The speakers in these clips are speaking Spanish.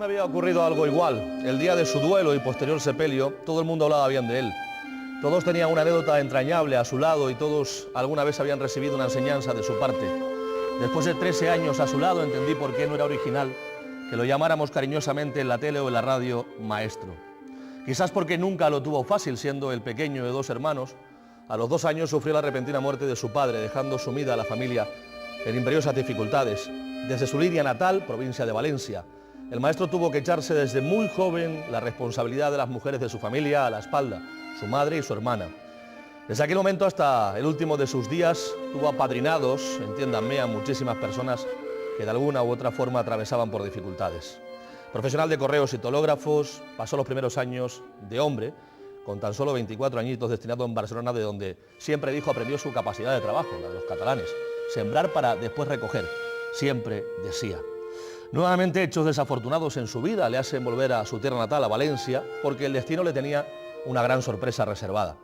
me había ocurrido algo igual. El día de su duelo y posterior sepelio, todo el mundo hablaba bien de él. Todos tenían una anécdota entrañable a su lado y todos alguna vez habían recibido una enseñanza de su parte. Después de 13 años a su lado entendí por qué no era original que lo llamáramos cariñosamente en la tele o en la radio maestro. Quizás porque nunca lo tuvo fácil, siendo el pequeño de 2 hermanos. A los 2 años sufrió la repentina muerte de su padre, dejando sumida a la familia en imperiosas dificultades. Desde su Liria natal, provincia de Valencia, el maestro tuvo que echarse desde muy joven la responsabilidad de las mujeres de su familia a la espalda, su madre y su hermana. Desde aquel momento hasta el último de sus días tuvo apadrinados, entiéndanme, a muchísimas personas que de alguna u otra forma atravesaban por dificultades. Profesional de correos y telógrafos, pasó los primeros años de hombre, con tan solo 24 añitos, destinado en Barcelona, de donde siempre dijo aprendió su capacidad de trabajo, la de los catalanes, sembrar para después recoger, siempre decía. Nuevamente hechos desafortunados en su vida le hacen volver a su tierra natal, a Valencia, porque el destino le tenía una gran sorpresa reservada,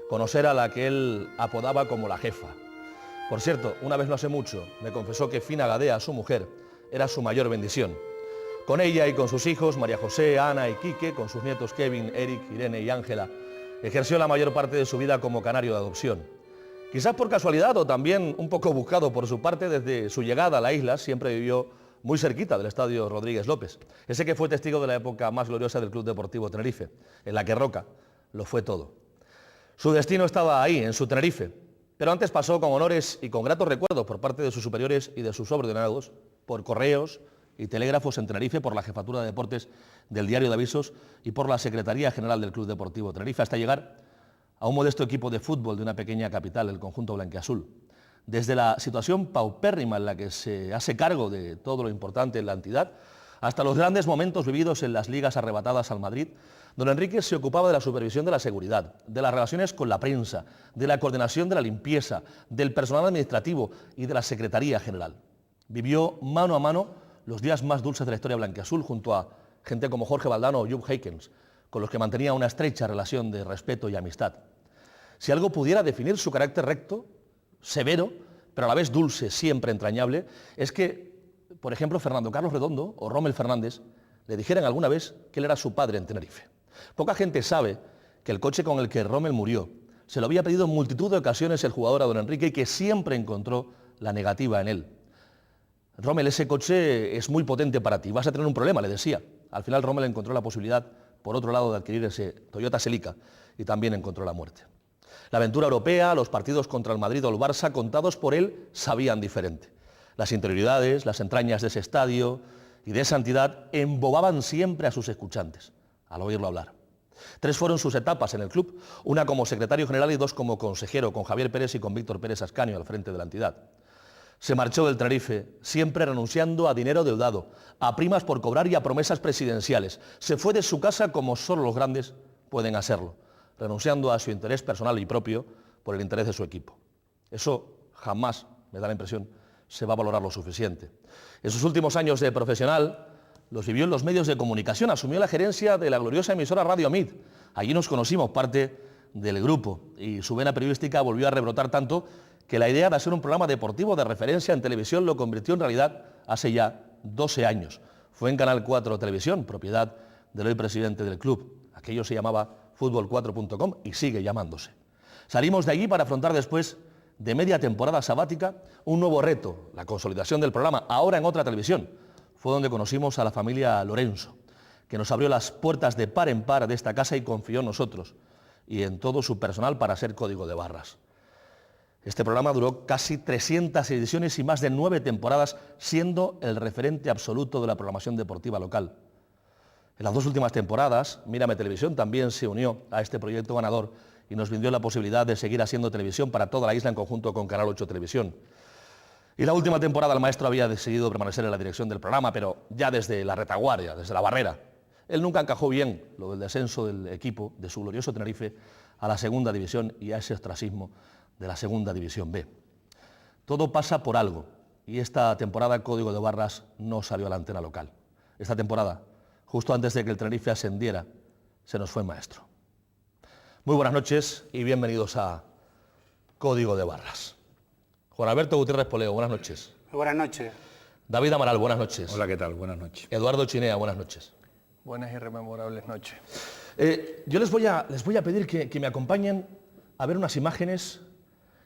conocer a la que él apodaba como la jefa. Por cierto, una vez no hace mucho, me confesó que Fina Gadea, su mujer, era su mayor bendición. Con ella y con sus hijos, María José, Ana y Quique, con sus nietos Kevin, Eric, Irene y Ángela, ejerció la mayor parte de su vida como canario de adopción. Quizás por casualidad o también un poco buscado por su parte, desde su llegada a la isla siempre vivió muy cerquita del estadio Rodríguez López, ese que fue testigo de la época más gloriosa del Club Deportivo Tenerife, en la que Roca lo fue todo. Su destino estaba ahí, en su Tenerife, pero antes pasó con honores y con gratos recuerdos por parte de sus superiores y de sus subordinados, por correos y telégrafos en Tenerife, por la Jefatura de Deportes del Diario de Avisos y por la Secretaría General del Club Deportivo Tenerife, hasta llegar a un modesto equipo de fútbol de una pequeña capital, el conjunto blanquiazul. Desde la situación paupérrima en la que se hace cargo de todo lo importante en la entidad, hasta los grandes momentos vividos en las ligas arrebatadas al Madrid, don Enrique se ocupaba de la supervisión de la seguridad, de las relaciones con la prensa, de la coordinación de la limpieza, del personal administrativo y de la Secretaría General. Vivió mano a mano los días más dulces de la historia blanquiazul junto a gente como Jorge Valdano o Jupp Heykens, con los que mantenía una estrecha relación de respeto y amistad. Si algo pudiera definir su carácter recto, severo, pero a la vez dulce, siempre entrañable, es que, por ejemplo, Fernando Carlos Redondo o Rommel Fernández le dijeran alguna vez que él era su padre en Tenerife. Poca gente sabe que el coche con el que Rommel murió se lo había pedido en multitud de ocasiones el jugador a don Enrique y que siempre encontró la negativa en él. Rommel, ese coche es muy potente para ti, vas a tener un problema, le decía. Al final Rommel encontró la posibilidad, por otro lado, de adquirir ese Toyota Celica y también encontró la muerte. La aventura europea, los partidos contra el Madrid o el Barça, contados por él, sabían diferente. Las interioridades, las entrañas de ese estadio y de esa entidad embobaban siempre a sus escuchantes, al oírlo hablar. 3 fueron sus etapas en el club, una como secretario general y 2 como consejero, con Javier Pérez y con Víctor Pérez Ascanio al frente de la entidad. Se marchó del Tenerife, siempre renunciando a dinero deudado, a primas por cobrar y a promesas presidenciales. Se fue de su casa como solo los grandes pueden hacerlo, renunciando a su interés personal y propio por el interés de su equipo. Eso jamás, me da la impresión, se va a valorar lo suficiente. En sus últimos años de profesional, los vivió en los medios de comunicación, asumió la gerencia de la gloriosa emisora Radio Mid. Allí nos conocimos parte del grupo y su vena periodística volvió a rebrotar tanto que la idea de hacer un programa deportivo de referencia en televisión lo convirtió en realidad hace ya 12 años. Fue en Canal 4 Televisión, propiedad del hoy presidente del club. Aquello se llamaba Fútbol4.com y sigue llamándose. Salimos de allí para afrontar después de media temporada sabática un nuevo reto, la consolidación del programa, ahora en otra televisión. Fue donde conocimos a la familia Lorenzo, que nos abrió las puertas de par en par de esta casa y confió en nosotros y en todo su personal para ser Código de Barras. Este programa duró casi 300 ediciones y más de 9 temporadas, siendo el referente absoluto de la programación deportiva local. En las 2 últimas temporadas, Mírame Televisión también se unió a este proyecto ganador y nos brindó la posibilidad de seguir haciendo televisión para toda la isla en conjunto con Canal 8 Televisión. Y la última temporada el maestro había decidido permanecer en la dirección del programa, pero ya desde la retaguardia, desde la barrera. Él nunca encajó bien lo del descenso del equipo, de su glorioso Tenerife, a la segunda división y a ese ostracismo de la segunda división B. Todo pasa por algo y esta temporada Código de Barras no salió a la antena local. Esta temporada, justo antes de que el Tenerife ascendiera, se nos fue el maestro. Muy buenas noches y bienvenidos a Código de Barras. Juan Alberto Gutiérrez Poleo, buenas noches. Buenas noches. David Amaral, buenas noches. Hola, ¿qué tal? Buenas noches. Eduardo Chinea, buenas noches. Buenas y rememorables noches. Yo les voy a pedir que me acompañen a ver unas imágenes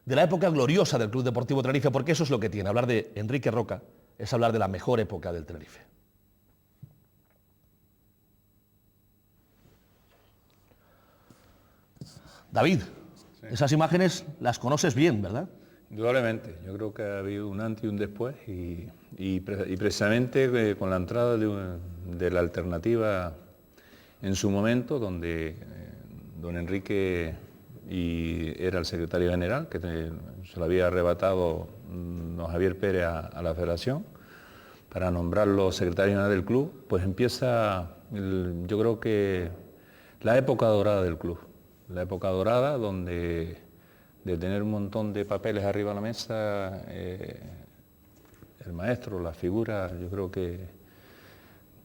de la época gloriosa del Club Deportivo Tenerife, porque eso es lo que tiene. Hablar de Enrique Roca es hablar de la mejor época del Tenerife. David, sí. Esas imágenes las conoces bien, ¿verdad? Indudablemente, yo creo que ha habido un antes y un después y precisamente con la entrada de la alternativa en su momento, donde don Enrique era el secretario general, que se lo había arrebatado don Javier Pérez a la Federación para nombrarlo secretario general del club, pues empieza, yo creo que la época dorada del club. La época dorada donde de tener un montón de papeles arriba de la mesa, el maestro, la figura, yo creo que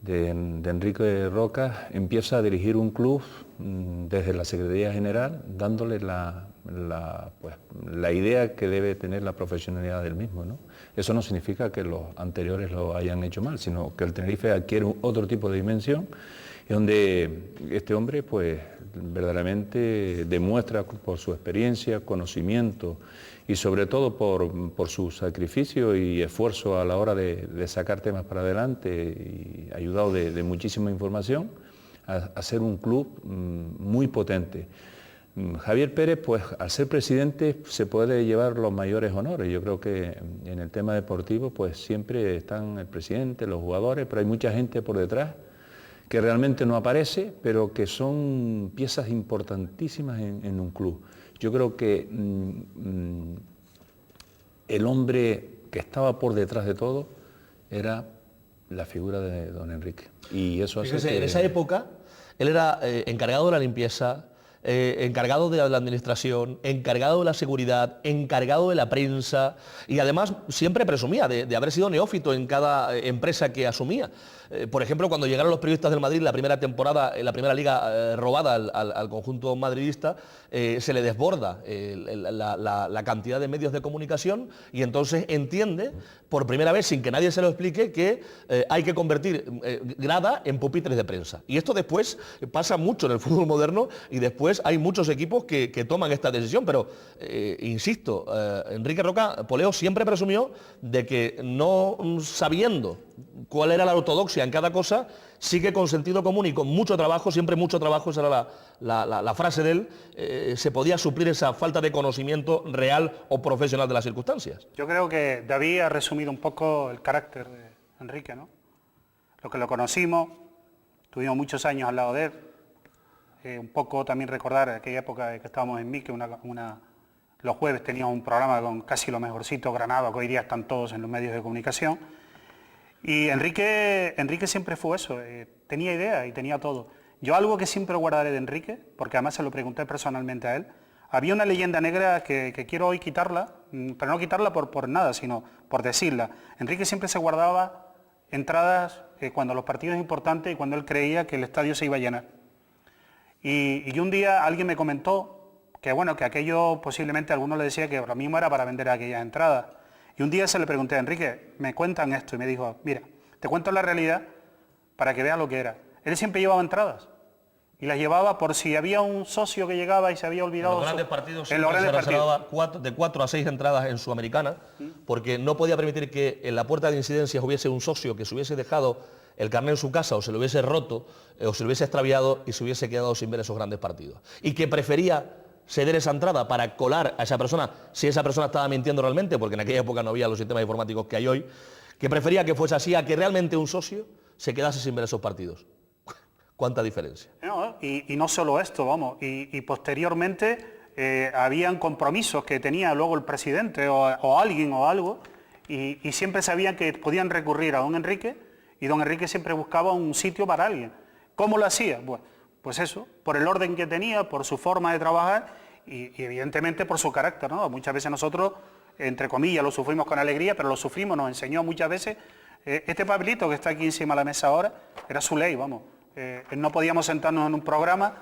de Enrique Roca empieza a dirigir un club desde la Secretaría General, dándole la idea que debe tener la profesionalidad del mismo, ¿no? Eso no significa que los anteriores lo hayan hecho mal, sino que el Tenerife adquiere otro tipo de dimensión, y donde este hombre pues verdaderamente demuestra por su experiencia, conocimiento y sobre todo por su sacrificio y esfuerzo a la hora de sacar temas para adelante y ayudado de muchísima información a hacer un club muy potente. Javier Pérez, pues al ser presidente se puede llevar los mayores honores. Yo creo que en el tema deportivo pues siempre están el presidente, los jugadores, pero hay mucha gente por detrás que realmente no aparece, pero que son piezas importantísimas en un club. Yo creo que el hombre que estaba por detrás de todo era la figura de don Enrique. Y eso hace que... En esa época, él era encargado de la limpieza, encargado de la administración, encargado de la seguridad, encargado de la prensa, y además siempre presumía de haber sido neófito en cada empresa que asumía. Por ejemplo, cuando llegaron los periodistas del Madrid, la primera temporada, la primera liga robada al conjunto madridista, se le desborda la cantidad de medios de comunicación y entonces entiende, por primera vez, sin que nadie se lo explique, que hay que convertir grada en pupitres de prensa. Y esto después pasa mucho en el fútbol moderno y después hay muchos equipos que toman esta decisión, pero insisto, Enrique Roca Poleo siempre presumió de que no sabiendo cuál era la ortodoxia en cada cosa, sí que con sentido común y con mucho trabajo, siempre mucho trabajo, esa era la frase de él, se podía suplir esa falta de conocimiento real o profesional de las circunstancias. Yo creo que David ha resumido un poco el carácter de Enrique, ¿no? Lo que lo conocimos, tuvimos muchos años al lado de él, un poco también recordar aquella época que estábamos en Mique, los jueves teníamos un programa con casi lo mejorcito Granada, que hoy día están todos en los medios de comunicación. Y Enrique siempre fue eso, tenía idea y tenía todo. Yo algo que siempre guardaré de Enrique, porque además se lo pregunté personalmente a él, había una leyenda negra que quiero hoy quitarla, pero no quitarla por nada, sino por decirla. Enrique siempre se guardaba entradas cuando los partidos importantes y cuando él creía que el estadio se iba a llenar. Y un día alguien me comentó que bueno, que aquello posiblemente a alguno le decía que lo mismo era para vender aquellas entradas. Y un día se le pregunté a Enrique, me cuentan esto, y me dijo, mira, te cuento la realidad para que veas lo que era. Él siempre llevaba entradas, y las llevaba por si había un socio que llegaba y se había olvidado... En los grandes partidos en los grandes se reservaba de 4 a 6 entradas en Sudamericana, porque no podía permitir que en la puerta de incidencias hubiese un socio que se hubiese dejado el carnet en su casa o se lo hubiese roto o se lo hubiese extraviado y se hubiese quedado sin ver esos grandes partidos. Y que prefería ceder esa entrada para colar a esa persona, si esa persona estaba mintiendo realmente, porque en aquella época no había los sistemas informáticos que hay hoy, que prefería que fuese así a que realmente un socio se quedase sin ver esos partidos. ¿Cuánta diferencia? No, y no solo esto, vamos, y posteriormente habían compromisos que tenía luego el presidente o alguien o algo, y siempre sabían que podían recurrir a don Enrique, y don Enrique siempre buscaba un sitio para alguien. ¿Cómo lo hacía? Pues eso, por el orden que tenía, por su forma de trabajar y evidentemente por su carácter, ¿no? Muchas veces nosotros, entre comillas, lo sufrimos con alegría, pero lo sufrimos, nos enseñó muchas veces. Este papelito que está aquí encima de la mesa ahora, era su ley, vamos. No podíamos sentarnos en un programa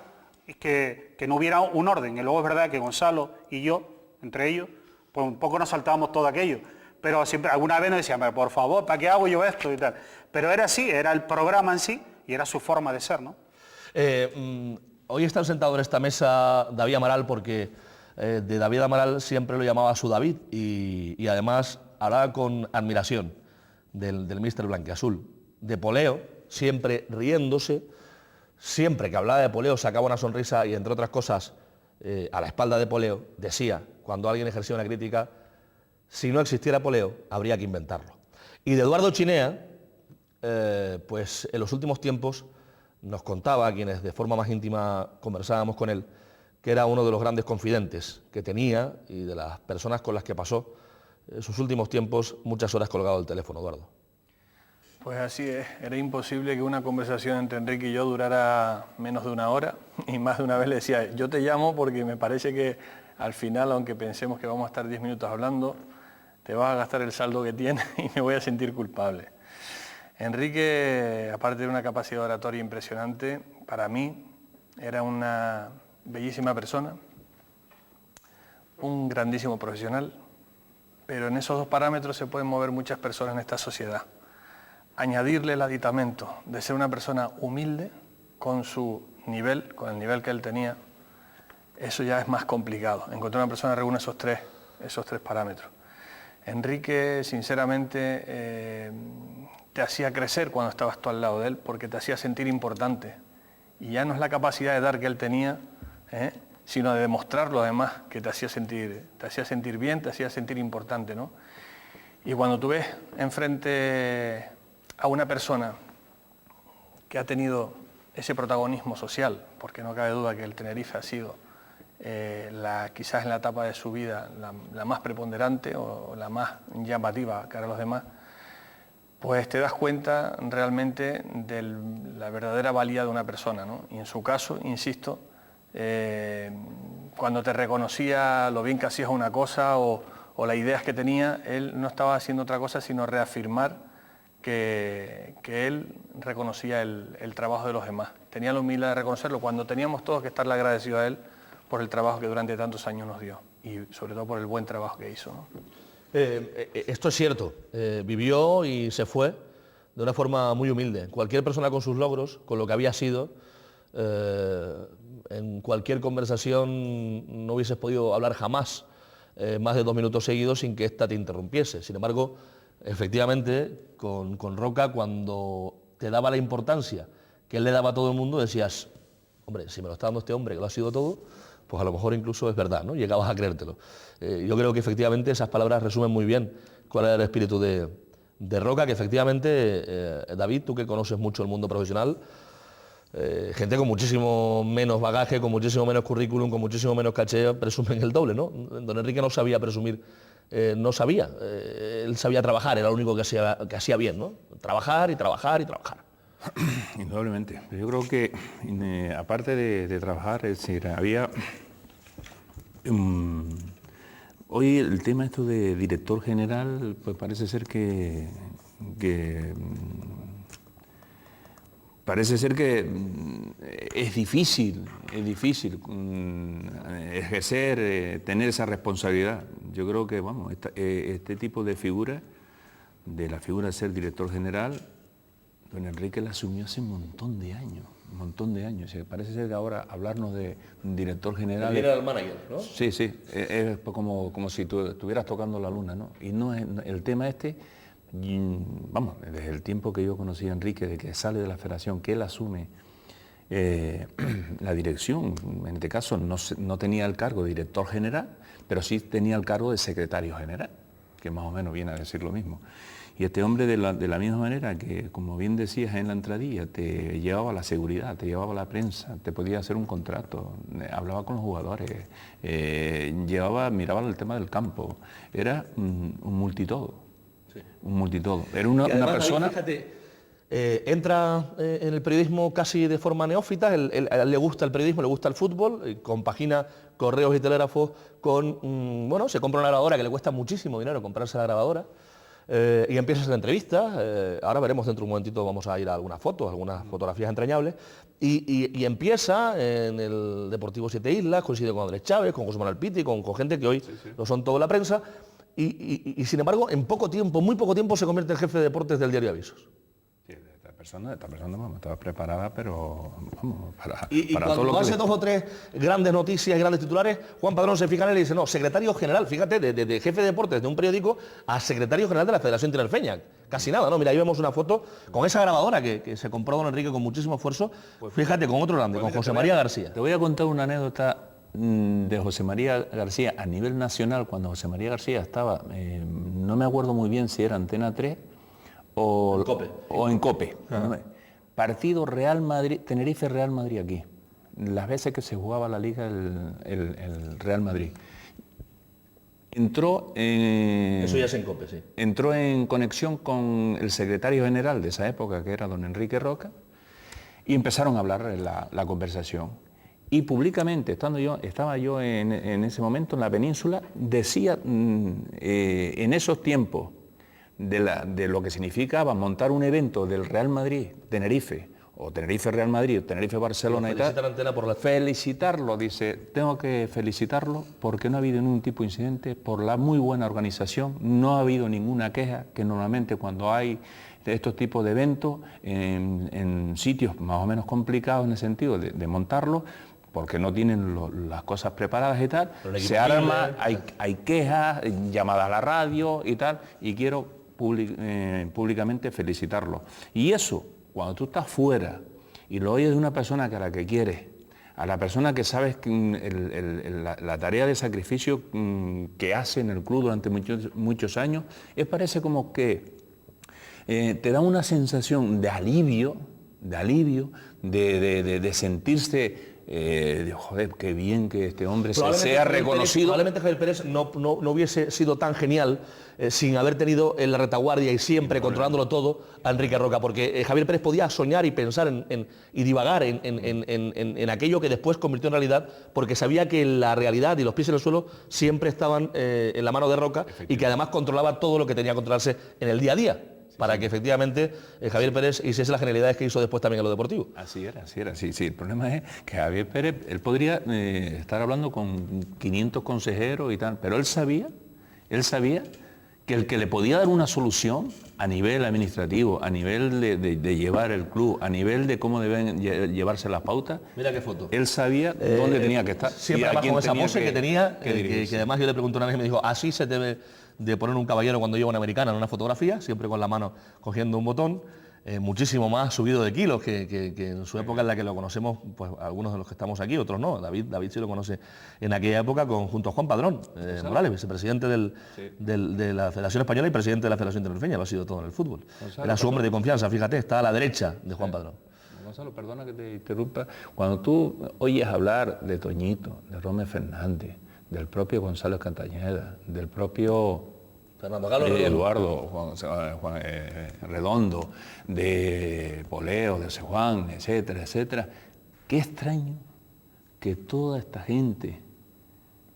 y que no hubiera un orden. Y luego es verdad que Gonzalo y yo, entre ellos, pues un poco nos saltábamos todo aquello. pero siempre, alguna vez nos decían, pero por favor, ¿para qué hago yo esto? Y tal. Pero era así, era el programa en sí y era su forma de ser, ¿no? Hoy están sentados en esta mesa David Amaral porque de David Amaral siempre lo llamaba su David y además hablaba con admiración del míster blanquiazul. De Poleo, siempre riéndose, siempre que hablaba de Poleo sacaba una sonrisa y entre otras cosas, a la espalda de Poleo, decía, cuando alguien ejercía una crítica, si no existiera Poleo, habría que inventarlo. Y de Eduardo Chinea, pues en los últimos tiempos nos contaba, a quienes de forma más íntima conversábamos con él, que era uno de los grandes confidentes que tenía y de las personas con las que pasó en sus últimos tiempos muchas horas colgado del teléfono, Eduardo. Pues así es, era imposible que una conversación entre Enrique y yo durara menos de una hora y más de una vez le decía, yo te llamo porque me parece que al final, aunque pensemos que vamos a estar 10 minutos hablando, te vas a gastar el saldo que tienes y me voy a sentir culpable. Enrique, aparte de una capacidad oratoria impresionante, para mí era una bellísima persona, un grandísimo profesional, pero en esos dos parámetros se pueden mover muchas personas en esta sociedad. Añadirle el aditamento de ser una persona humilde con su nivel, con el nivel que él tenía, eso ya es más complicado. Encontrar una persona que reúne esos tres parámetros. Enrique, sinceramente, te hacía crecer cuando estabas tú al lado de él, porque te hacía sentir importante. Y ya no es la capacidad de dar que él tenía, sino de demostrarlo además, que te hacía sentir bien, te hacía sentir importante, ¿no? Y cuando tú ves enfrente a una persona que ha tenido ese protagonismo social, porque no cabe duda que el Tenerife ha sido quizás en la etapa de su vida la más preponderante o la más llamativa cara a los demás, pues te das cuenta realmente de la verdadera valía de una persona, ¿no? Y en su caso, insisto, cuando te reconocía lo bien que hacías una cosa o las ideas que tenía, él no estaba haciendo otra cosa sino reafirmar que él reconocía el trabajo de los demás. Tenía la humildad de reconocerlo cuando teníamos todos que estarle agradecidos a él por el trabajo que durante tantos años nos dio y sobre todo por el buen trabajo que hizo, ¿no? Esto es cierto, vivió y se fue de una forma muy humilde. Cualquier persona con sus logros, con lo que había sido, en cualquier conversación no hubieses podido hablar jamás más de 2 minutos seguidos sin que ésta te interrumpiese. Sin embargo, efectivamente, con Roca, cuando te daba la importancia que él le daba a todo el mundo, decías, hombre, si me lo está dando este hombre que lo ha sido todo, pues a lo mejor incluso es verdad, ¿no? Llegabas a creértelo. Yo creo que efectivamente esas palabras resumen muy bien cuál era el espíritu de Roca, que efectivamente, David, tú que conoces mucho el mundo profesional, gente con muchísimo menos bagaje, con muchísimo menos currículum, con muchísimo menos caché, presumen el doble, ¿no? Don Enrique no sabía presumir, no sabía, él sabía trabajar, era lo único que hacía bien, ¿no? Trabajar y trabajar y trabajar. Indudablemente. Yo creo que, aparte de trabajar, es decir, había... hoy el tema esto de director general, pues parece ser que es difícil ejercer, tener esa responsabilidad. Yo creo que, vamos, este tipo de figura, de la figura de ser director general, don Enrique la asumió hace un montón de años. O sea, parece ser que ahora hablarnos de un director general... Era el manager, ¿no? Sí, es como si tú estuvieras tocando la luna, ¿no? Y no es el tema este, vamos, desde el tiempo que yo conocí a Enrique, de que sale de la federación, que él asume la dirección, en este caso no tenía el cargo de director general, pero sí tenía el cargo de secretario general, que más o menos viene a decir lo mismo. Y este hombre de la misma manera que, como bien decías en la entradilla, te llevaba la seguridad, te llevaba la prensa, te podía hacer un contrato, hablaba con los jugadores, miraba el tema del campo, era un multitodo, sí. Un multitodo. Era una persona... Ahí, fíjate, entra en el periodismo casi de forma neófita, a él le gusta el periodismo, le gusta el fútbol, compagina correos y telégrafos con, bueno, se compra una grabadora que le cuesta muchísimo dinero comprarse la grabadora, y empieza a hacer entrevistas, ahora veremos dentro de un momentito, vamos a ir a algunas fotos, algunas fotografías entrañables, y empieza en el Deportivo Siete Islas, coincide con Andrés Chávez, con José Manuel Pitti, con gente que hoy lo son toda la prensa, y sin embargo, en poco tiempo, muy poco tiempo, se convierte en jefe de deportes del diario Avisos. Sí, esta persona vamos, estaba preparada, pero vamos, para Cuando todo lo que hace 2 o 3 grandes noticias y grandes titulares, Juan Padrón se fija en él y dice, no, secretario general, fíjate, de jefe de deportes de un periódico a secretario general de la Federación Tinerfeña. Casi nada, ¿no? Mira, ahí vemos una foto con esa grabadora que se compró don Enrique con muchísimo esfuerzo, fíjate, con otro grande, con José María García. Te voy a contar una anécdota de José María García a nivel nacional, cuando José María García estaba, no me acuerdo muy bien si era Antena 3 o en Cope. Partido Real Madrid, Tenerife-Real Madrid aquí. Las veces que se jugaba la Liga el Real Madrid. Entró Eso ya es en Cope, sí. Entró en conexión con el secretario general de esa época, que era don Enrique Roca, y empezaron a hablar la conversación. Y públicamente, estaba yo en ese momento en la península, decía en esos tiempos de lo que significaba montar un evento del Real Madrid-Tenerife, o Tenerife-Real Madrid, o Tenerife-Barcelona y tal. Felicitarlo, dice, tengo que felicitarlo porque no ha habido ningún tipo de incidente, por la muy buena organización, no ha habido ninguna queja, que normalmente cuando hay estos tipos de eventos en sitios más o menos complicados en el sentido de montarlo, porque no tienen las cosas preparadas y tal, se arma, hay quejas, llamadas a la radio y tal, y quiero públicamente felicitarlo. Y eso, cuando tú estás fuera y lo oyes de una persona a la que quieres, a la persona que sabes que la tarea de sacrificio que hace en el club durante muchos años, parece como que te da una sensación de alivio, de sentirse... joder, qué bien que este hombre sea reconocido. Probablemente Javier Pérez no hubiese sido tan genial sin haber tenido en la retaguardia y siempre controlándolo todo a Enrique Roca, porque Javier Pérez podía soñar y pensar y divagar en aquello que después convirtió en realidad, porque sabía que la realidad y los pies en el suelo siempre estaban en la mano de Roca y que además controlaba todo lo que tenía que controlarse en el día a día, para que efectivamente Javier Pérez hiciese las genialidades que hizo después también en lo deportivo. Así era. Sí. El problema es que Javier Pérez, él podría estar hablando con 500 consejeros y tal, pero él sabía que el que le podía dar una solución a nivel administrativo, a nivel de llevar el club, a nivel de cómo deben llevarse las pautas. Mira qué foto. Él sabía dónde tenía que estar. Siempre además con esa pose que tenía, que además yo le pregunté una vez y me dijo, así se debe de poner un caballero cuando lleva una americana en una fotografía, siempre con la mano cogiendo un botón, muchísimo más subido de kilos que en su época en la que lo conocemos, pues algunos de los que estamos aquí, otros no. David sí lo conoce en aquella época junto a Juan Padrón Morales, vicepresidente de la Federación Española y presidente de la Federación Tinerfeña, lo ha sido todo en el fútbol. Gonzalo, era su hombre de confianza, fíjate, está a la derecha de Juan Padrón. Gonzalo, perdona que te interrumpa. Cuando tú oyes hablar de Toñito, de Rommel Fernández, del propio Gonzalo Castañeda, del propio Fernando Carlos Eduardo Juan Redondo, de Poleo, de Juan, etcétera. Qué extraño que toda esta gente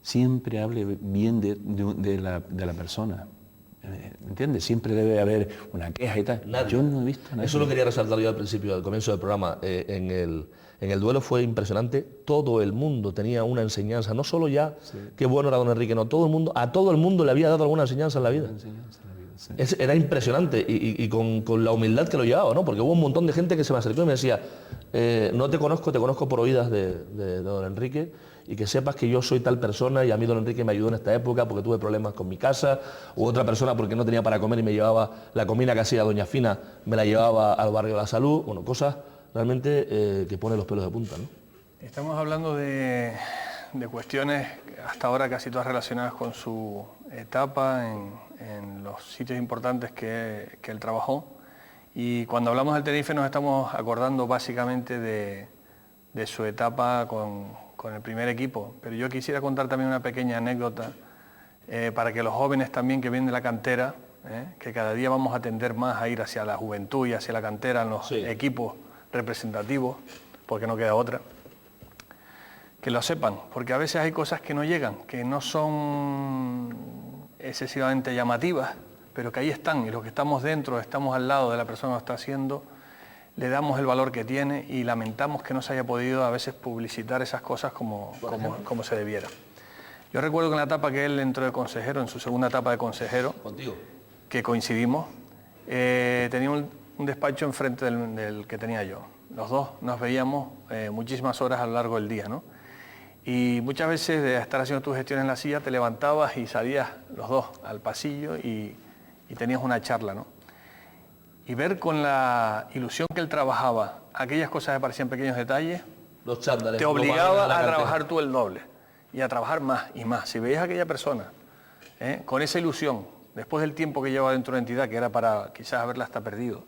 siempre hable bien de la persona. ¿Me entiendes? Siempre debe haber una queja y tal. Nadie. Yo no he visto nada. Eso lo quería resaltar yo al principio, al comienzo del programa. En el duelo fue impresionante. Todo el mundo tenía una enseñanza. No solo ya qué bueno era don Enrique, no, a todo el mundo le había dado alguna enseñanza en la vida. Era impresionante y con la humildad que lo llevaba, ¿no? Porque hubo un montón de gente que se me acercó y me decía, no te conozco por oídas de don Enrique, y que sepas que yo soy tal persona y a mí don Enrique me ayudó en esta época porque tuve problemas con mi casa, u otra persona porque no tenía para comer y me llevaba la comida que hacía doña Fina, me la llevaba al barrio de la Salud. Bueno, cosas realmente que ponen los pelos de punta, ¿no? Estamos hablando de cuestiones hasta ahora casi todas relacionadas con su etapa en los sitios importantes que él trabajó, y cuando hablamos del Tenerife nos estamos acordando básicamente de su etapa con el primer equipo, pero yo quisiera contar también una pequeña anécdota para que los jóvenes también que vienen de la cantera, que cada día vamos a tender más a ir hacia la juventud y hacia la cantera en los equipos representativos, porque no queda otra, que lo sepan, porque a veces hay cosas que no llegan, que no son excesivamente llamativas, pero que ahí están, y los que estamos dentro, estamos al lado de la persona que lo está haciendo, le damos el valor que tiene y lamentamos que no se haya podido a veces publicitar esas cosas como se debiera. Yo recuerdo que en la etapa que él entró de consejero, en su segunda etapa de consejero, Contigo. que coincidimos, tenía un despacho enfrente del que tenía yo. Los dos nos veíamos muchísimas horas a lo largo del día, ¿no? Y muchas veces de estar haciendo tus gestiones en la silla, te levantabas y salías los dos al pasillo y tenías una charla, ¿no? Y ver con la ilusión que él trabajaba aquellas cosas que parecían pequeños detalles, Los chándales. te los balones, obligaba la a cartera. trabajar tú el doble y a trabajar más y más. Si veías a aquella persona con esa ilusión, después del tiempo que llevaba dentro de la entidad, que era para quizás haberla hasta perdido,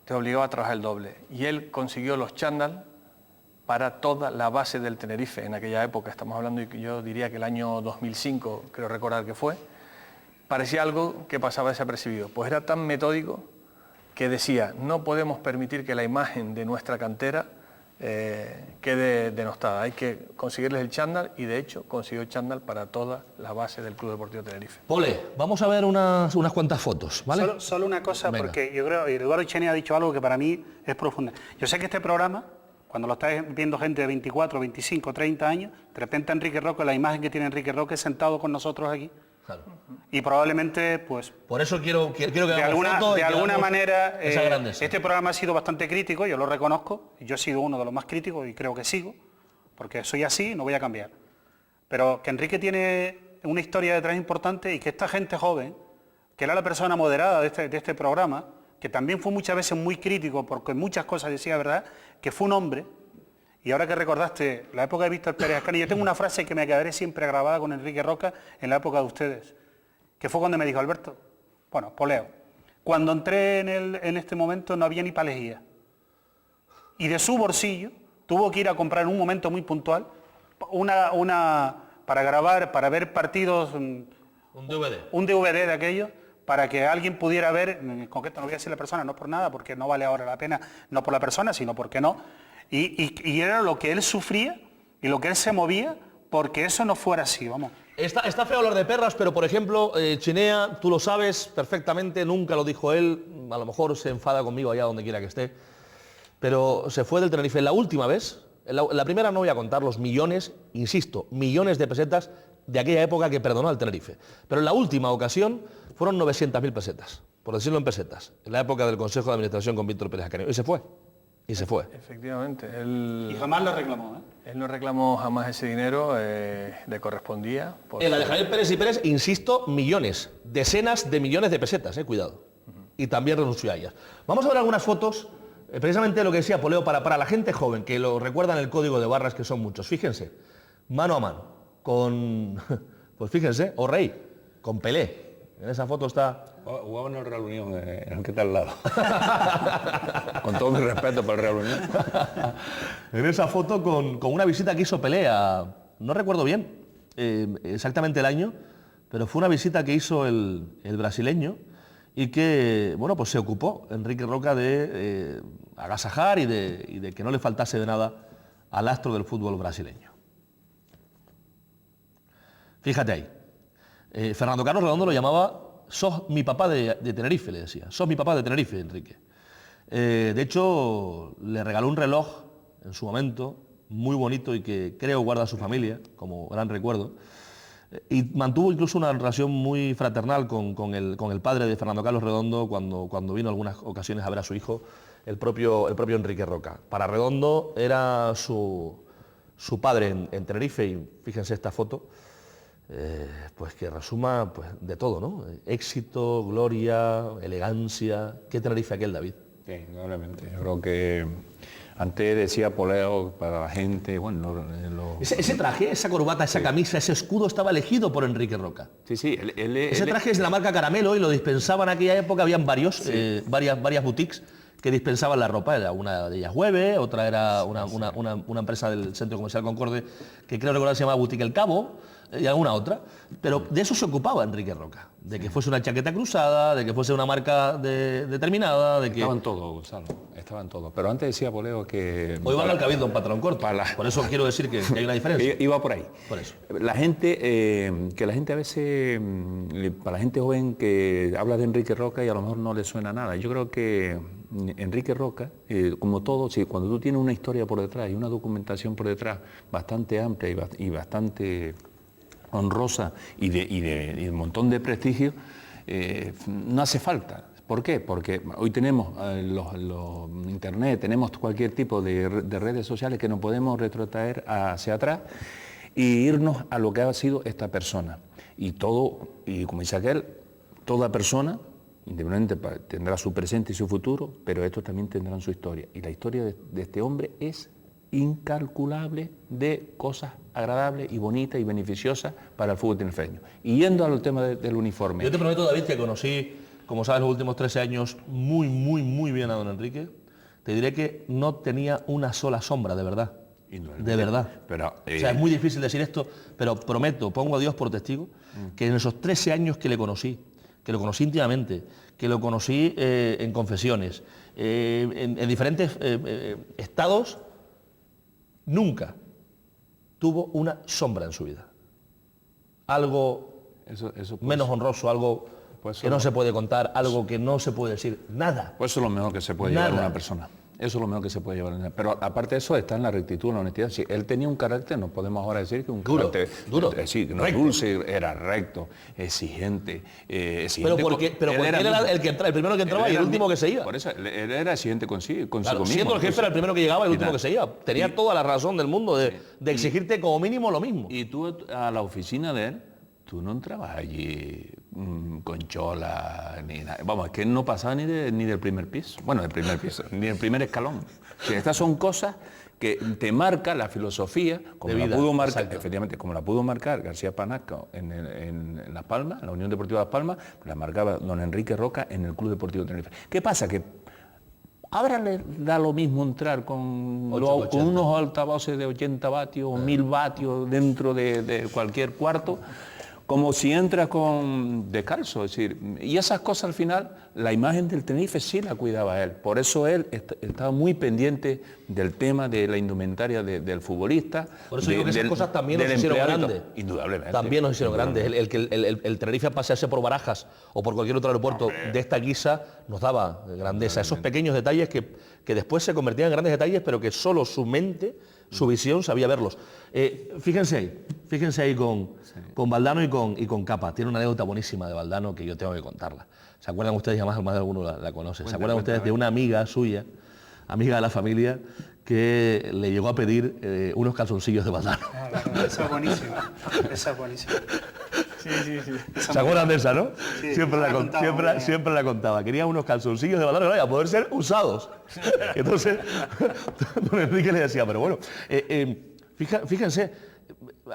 te obligaba a trabajar el doble. Y él consiguió los chándal para toda la base del Tenerife en aquella época. Estamos hablando, yo diría que el año 2005, creo recordar que fue. Parecía algo que pasaba desapercibido. Pues era tan metódico que decía, no podemos permitir que la imagen de nuestra cantera quede denostada. Hay que conseguirles el chándal y de hecho consiguió el chándal para toda la base del Club Deportivo Tenerife. Pole, vamos a ver unas cuantas fotos, ¿vale? Solo una cosa, Venga. porque yo creo que Eduardo Chenier ha dicho algo que para mí es profundo. Yo sé que este programa, cuando lo está viendo gente de 24, 25, 30 años, de repente Enrique Roca, la imagen que tiene Enrique Roca sentado con nosotros aquí, Claro. y probablemente, pues, Por eso quiero que de hagamos fotos y de que alguna hagamos manera, esa grandeza. este programa ha sido bastante crítico, yo lo reconozco, yo he sido uno de los más críticos y creo que sigo, porque soy así, no voy a cambiar. Pero que Enrique tiene una historia detrás importante y que esta gente joven, que era la persona moderada de este programa, que también fue muchas veces muy crítico porque en muchas cosas decía verdad, que fue un hombre, y ahora que recordaste la época de Víctor Pérez Ascani, yo tengo una frase que me quedaré siempre grabada con Enrique Roca en la época de ustedes, que fue cuando me dijo, Alberto, bueno, Poleo, cuando entré en este momento no había ni palejía. Y de su bolsillo tuvo que ir a comprar en un momento muy puntual para grabar, para ver partidos, Un DVD. un DVD de aquello, para que alguien pudiera ver, en concreto no voy a decir la persona, no por nada, porque no vale ahora la pena, no por la persona, sino porque no, y era lo que él sufría y lo que él se movía, porque eso no fuera así, vamos. Está feo hablar de perras, pero por ejemplo, Chinea, tú lo sabes perfectamente, nunca lo dijo él, a lo mejor se enfada conmigo allá donde quiera que esté, pero se fue del Tenerife la última vez, la primera no voy a contar los millones, insisto, millones de pesetas de aquella época que perdonó al Tenerife, pero en la última ocasión fueron 900.000 pesetas, por decirlo en pesetas, en la época del Consejo de Administración con Víctor Pérez Ascani, y se fue. Y se fue. Efectivamente, Y jamás lo reclamó, ¿eh? él no reclamó jamás ese dinero, le correspondía. En la de Javier Pérez y Pérez, insisto, millones, decenas de millones de pesetas, cuidado. Y también renunció a ellas. Vamos a ver algunas fotos, precisamente lo que decía Poleo, para la gente joven, que lo recuerdan el código de barras, que son muchos. Fíjense, mano a mano, con, pues fíjense, O'Reilly, con Pelé. En esa foto está... Jugaba en el Real Unión, en el que está al lado. Con todo mi respeto para el Real Unión. En esa foto con una visita que hizo Pelé a, no recuerdo bien exactamente el año, pero fue una visita que hizo el brasileño y que, bueno, pues se ocupó Enrique Roca de agasajar y de que no le faltase de nada al astro del fútbol brasileño. Fíjate ahí. Fernando Carlos Redondo lo llamaba, sos mi papá de Tenerife, le decía. Sos mi papá de Tenerife, Enrique. De hecho, le regaló un reloj en su momento, muy bonito y que creo guarda a su familia, como gran recuerdo. Y mantuvo incluso una relación muy fraternal con el padre de Fernando Carlos Redondo cuando vino algunas ocasiones a ver a su hijo, el propio Enrique Roca. Para Redondo era su padre en Tenerife, y fíjense esta foto, pues que resuma pues, de todo, ¿no? Éxito, gloria, elegancia. ¿Qué Tenerife aquel, David? Sí, indudablemente. Yo creo que antes decía Poleo para la gente, bueno, Ese traje, esa corbata, esa camisa, ese escudo estaba elegido por Enrique Roca. Sí, sí, Ese traje es de la marca Caramelo y lo dispensaban en aquella época, habían varias boutiques que dispensaban la ropa, era una de ellas Hueve, otra era una empresa del Centro Comercial Concorde, que creo recordar se llamaba Boutique El Cabo, y alguna otra, pero de eso se ocupaba Enrique Roca, de que fuese una chaqueta cruzada, de que fuese una marca determinada, de que... Estaban todos, Gonzalo, estaban todos. Pero antes decía Poleo que... Hoy van al Cabildo en pantalón corto, por eso quiero decir que hay una diferencia. Iba por ahí. Por eso. La gente, que la gente a veces, para la gente joven que habla de Enrique Roca y a lo mejor no le suena nada. Yo creo que Enrique Roca, como todo, cuando tú tienes una historia por detrás y una documentación por detrás bastante amplia y bastante honrosa y de un montón de prestigio, no hace falta. ¿Por qué? Porque hoy tenemos internet, tenemos cualquier tipo de redes sociales que nos podemos retrotraer hacia atrás e irnos a lo que ha sido esta persona. Y como dice aquel, toda persona, independientemente, tendrá su presente y su futuro, pero estos también tendrán su historia. Y la historia de este hombre es incalculable, de cosas agradables y bonitas y beneficiosas para el fútbol tinerfeño. Y yendo al tema del uniforme. Yo te prometo, David, que conocí, como sabes, los últimos 13 años muy bien a don Enrique. Te diré que no tenía una sola sombra, de verdad. De verdad. Pero, o sea, es muy difícil decir esto, pero prometo, pongo a Dios por testigo, que en esos 13 años que le conocí, que lo conocí íntimamente, que lo conocí en confesiones, en diferentes estados, nunca tuvo una sombra en su vida. Algo menos honroso, algo que no se puede contar, algo que no se puede decir, nada. Pues eso es lo mejor que se puede llevar a una persona. Eso es lo mejor que se puede llevar a una persona. Pero aparte de eso está en la rectitud, en la honestidad. Si él tenía un carácter, no podemos ahora decir que un carácter duro, sí, no dulce, era recto, exigente. Pero porque él era el primero que entraba y el último que se iba. Por eso, él era exigente consigo mismo. Siendo el jefe era el primero que llegaba y el último que se iba. Tenía toda la razón del mundo de exigirte como mínimo lo mismo. Y tú a la oficina de él, tú no entrabas allí con chola ni nada. Vamos, es que no pasaba ni del primer piso. Bueno, del primer piso, ni del primer escalón. O sea, estas son cosas que te marca la filosofía, como de vida, la pudo marcar, exacto. Efectivamente, como la pudo marcar García Panasco en Las Palmas, en la Unión Deportiva Las Palmas, la marcaba don Enrique Roca en el Club Deportivo Tenerife. ¿Qué pasa? Que ahora le da lo mismo entrar con unos altavoces de 80 vatios o 1000 vatios dentro de cualquier cuarto, como si entras con descalzo, es decir, y esas cosas al final, la imagen del Tenerife sí la cuidaba él, por eso él estaba muy pendiente del tema de la indumentaria del futbolista. Por eso digo que esas cosas también nos hicieron grandes. Indudablemente. También nos hicieron grandes. El que el Tenerife pasease por Barajas o por cualquier otro aeropuerto de esta guisa nos daba grandeza. Esos pequeños detalles que después se convertían en grandes detalles, pero que solo su mente, su visión sabía verlos. Fíjense ahí con Valdano y con Capa. Tiene una anécdota buenísima de Valdano que yo tengo que contarla. ¿Se acuerdan ustedes? Además, más de alguno la conoce. ¿Se acuerdan ustedes de una amiga suya, amiga de la familia, que le llegó a pedir unos calzoncillos de Valdano? Esa es buenísima. Esa es buenísima. Sí. ¿Se acuerdan de esa, no? Sí, siempre la contaba. Quería unos calzoncillos de Valdano, a poder ser usados. Entonces, don Enrique le decía, pero bueno, fíjense,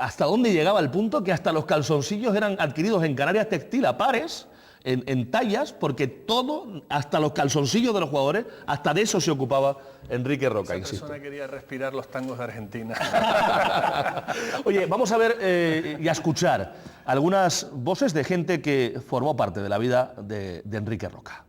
hasta dónde llegaba el punto que hasta los calzoncillos eran adquiridos en Canarias Textil a pares, en tallas, porque todo, hasta los calzoncillos de los jugadores, hasta de eso se ocupaba Enrique Roca. Esa persona quería respirar los tangos de Argentina. Oye, vamos a ver y a escuchar algunas voces de gente que formó parte de la vida de Enrique Roca.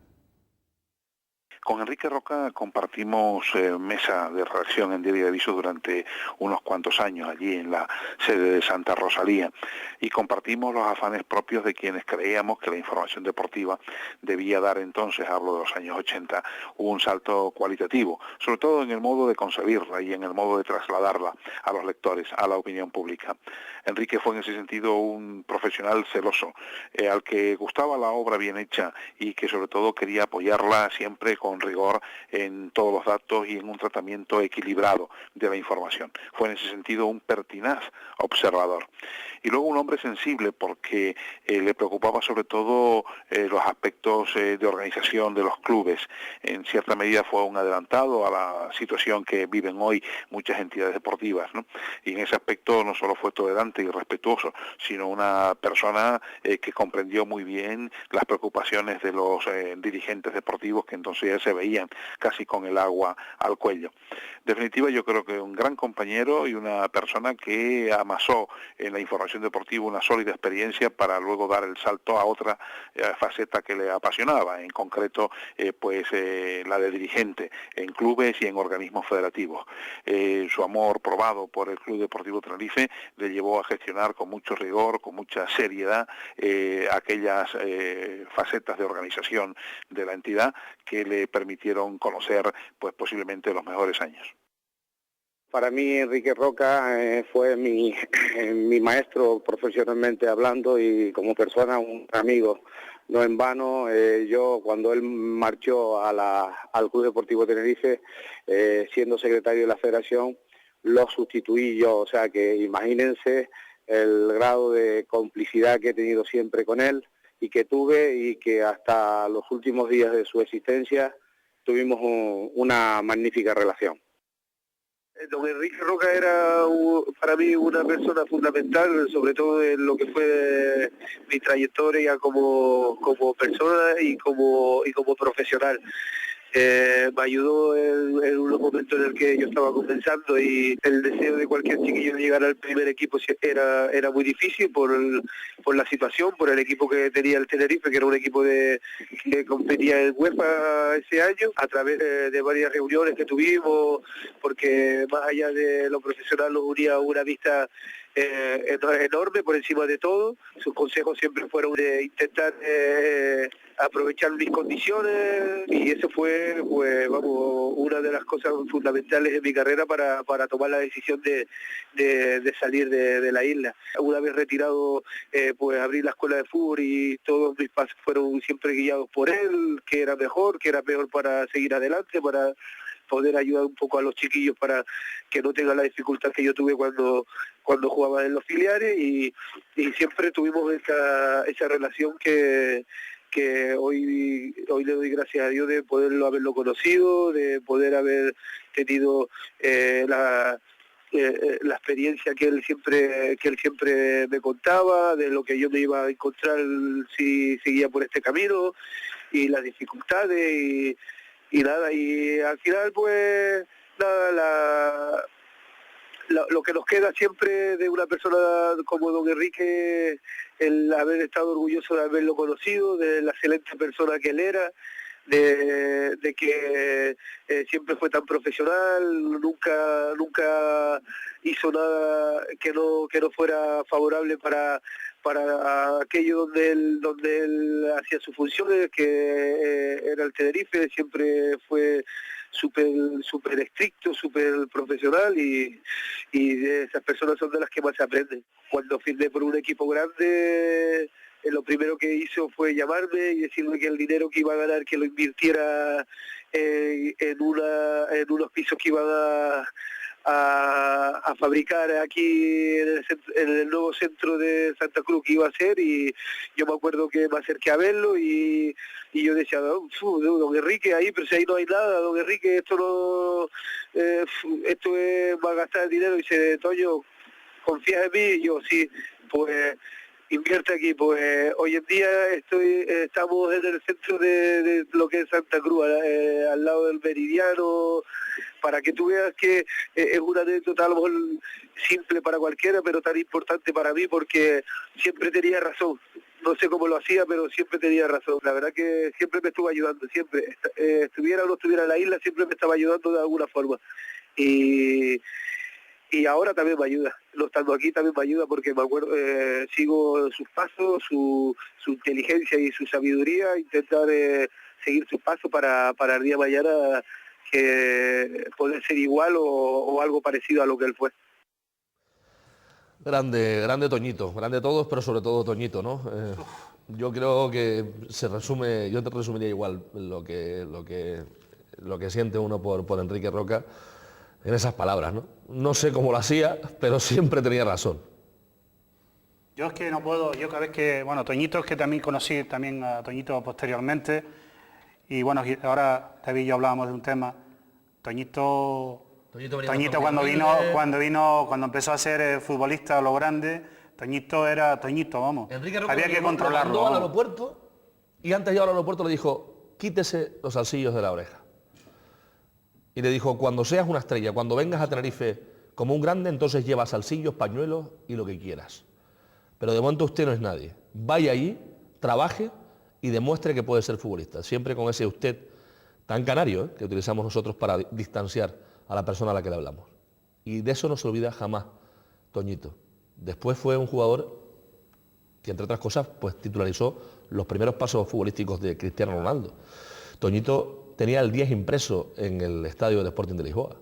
Con Enrique Roca compartimos mesa de redacción en Diario de Aviso durante unos cuantos años allí en la sede de Santa Rosalía y compartimos los afanes propios de quienes creíamos que la información deportiva debía dar entonces, hablo de los años 80, un salto cualitativo, sobre todo en el modo de concebirla y en el modo de trasladarla a los lectores, a la opinión pública. Enrique fue en ese sentido un profesional celoso, al que gustaba la obra bien hecha y que sobre todo quería apoyarla siempre con rigor en todos los datos y en un tratamiento equilibrado de la información. Fue en ese sentido un pertinaz observador. Y luego un hombre sensible porque le preocupaba sobre todo los aspectos de organización de los clubes. En cierta medida fue un adelantado a la situación que viven hoy muchas entidades deportivas, ¿no? Y en ese aspecto no solo fue tolerante y respetuoso, sino una persona que comprendió muy bien las preocupaciones de los dirigentes deportivos que entonces ya se veían casi con el agua al cuello. En definitiva, yo creo que un gran compañero y una persona que amasó en la información deportiva una sólida experiencia para luego dar el salto a otra faceta que le apasionaba, en concreto la de dirigente en clubes y en organismos federativos. Su amor probado por el Club Deportivo Tenerife le llevó a gestionar con mucho rigor, con mucha seriedad aquellas facetas de organización de la entidad que le permitieron conocer pues posiblemente los mejores años. Para mí Enrique Roca fue mi maestro profesionalmente hablando y como persona un amigo. No en vano, yo cuando él marchó al Club Deportivo Tenerife, siendo secretario de la Federación, lo sustituí yo. O sea que imagínense el grado de complicidad que he tenido siempre con él y que tuve y que hasta los últimos días de su existencia tuvimos una magnífica relación. Don Enrique Roca era para mí una persona fundamental, sobre todo en lo que fue mi trayectoria como persona y como profesional. Me ayudó en unos momentos en el que yo estaba comenzando y el deseo de cualquier chiquillo de llegar al primer equipo era muy difícil por la situación, por el equipo que tenía el Tenerife, que era un equipo que competía en UEFA ese año, a través de varias reuniones que tuvimos, porque más allá de lo profesional nos unía una vista enorme por encima de todo. Sus consejos siempre fueron de intentar aprovechar mis condiciones y eso fue pues vamos una de las cosas fundamentales de mi carrera para tomar la decisión de salir de la isla. Una vez retirado pues abrí la escuela de fútbol y todos mis pasos fueron siempre guiados por él, que era mejor para seguir adelante, para poder ayudar un poco a los chiquillos para que no tengan la dificultad que yo tuve cuando jugaba en los filiales y siempre tuvimos esa relación que hoy le doy gracias a Dios de poderlo haberlo conocido, de poder haber tenido la experiencia que él siempre me contaba, de lo que yo me iba a encontrar si seguía por este camino y las dificultades y nada, y al final pues nada, lo que nos queda siempre de una persona como don Enrique, el haber estado orgulloso de haberlo conocido, de la excelente persona que él era, de que siempre fue tan profesional, nunca hizo nada que no fuera favorable para aquello donde él hacía sus funciones, que era el Tenerife. Siempre fue súper estricto, súper profesional y de esas personas son de las que más se aprenden. Cuando firmé por un equipo grande, lo primero que hizo fue llamarme y decirme que el dinero que iba a ganar, que lo invirtiera en unos pisos que iban a fabricar aquí en el nuevo centro de Santa Cruz que iba a ser, y yo me acuerdo que me acerqué a verlo y yo decía, don Enrique, ahí, pero si ahí no hay nada, don Enrique, esto va a gastar el dinero. Y dice, Toño, ¿confías en mí? Y yo, sí, pues invierte aquí. Pues hoy en día estamos en el centro de lo que es Santa Cruz, al lado del Meridiano, para que tú veas que es una anécdota a lo mejor simple para cualquiera, pero tan importante para mí, porque siempre tenía razón. No sé cómo lo hacía, pero siempre tenía razón. La verdad que siempre me estuvo ayudando, siempre. Estuviera o no estuviera en la isla, siempre me estaba ayudando de alguna forma. Y ahora también me ayuda. No estando aquí también me ayuda porque me acuerdo, sigo sus pasos, su inteligencia y su sabiduría, intentar seguir sus pasos para el día de mañana poder ser igual o algo parecido a lo que él fue. Grande Toñito, grande todos, pero sobre todo Toñito, ¿no? Yo creo que yo te resumiría igual lo que siente uno por Enrique Roca en esas palabras, ¿no? No sé cómo lo hacía, pero siempre tenía razón. Yo es que no puedo, yo cada vez que, bueno, Toñito es que también conocí también a Toñito posteriormente, y bueno, ahora David y yo hablábamos de un tema. Toñito cuando empezó a ser futbolista a lo grande, Toñito era Toñito, vamos. Enrique Roca había que controlarlo. Lo mandó al aeropuerto y antes de ir al aeropuerto le dijo, quítese los zarcillos de la oreja. Y le dijo, cuando seas una estrella, cuando vengas a Tenerife como un grande, entonces lleva zarcillos, pañuelos y lo que quieras. Pero de momento usted no es nadie. Vaya allí, trabaje y demuestre que puede ser futbolista. Siempre con ese usted tan canario, que utilizamos nosotros para distanciar a la persona a la que le hablamos. Y de eso no se olvida jamás Toñito. Después fue un jugador que, entre otras cosas, pues titularizó los primeros pasos futbolísticos de Cristiano Ronaldo. Toñito tenía el 10 impreso en el estadio del Sporting de Lisboa.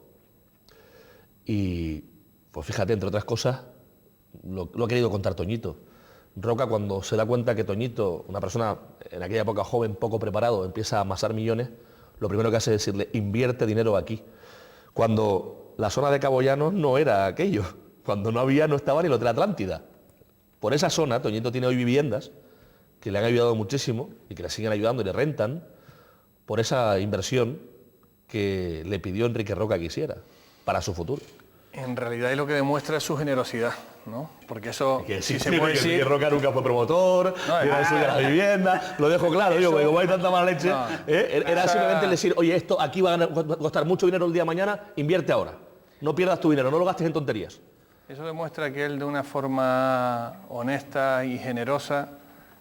Y pues fíjate, entre otras cosas, lo ha querido contar Toñito. Roca, cuando se da cuenta que Toñito, una persona en aquella época joven, poco preparado, empieza a amasar millones, lo primero que hace es decirle, invierte dinero aquí. Cuando la zona de Cabo Llano no era aquello, cuando no estaba ni el Hotel Atlántida. Por esa zona, Toñito tiene hoy viviendas que le han ayudado muchísimo y que le siguen ayudando y le rentan por esa inversión que le pidió Enrique Roca que hiciera para su futuro. En realidad es lo que demuestra es su generosidad, ¿no? Porque eso, Que si sí, se puede decir... Enrique Roca nunca fue promotor, era suya la vivienda, lo dejo claro, Eso, digo, porque como hay tanta mala leche, no, era simplemente decir, oye, esto aquí va a costar mucho dinero el día de mañana, invierte ahora. No pierdas tu dinero, no lo gastes en tonterías. Eso demuestra que él, de una forma honesta y generosa,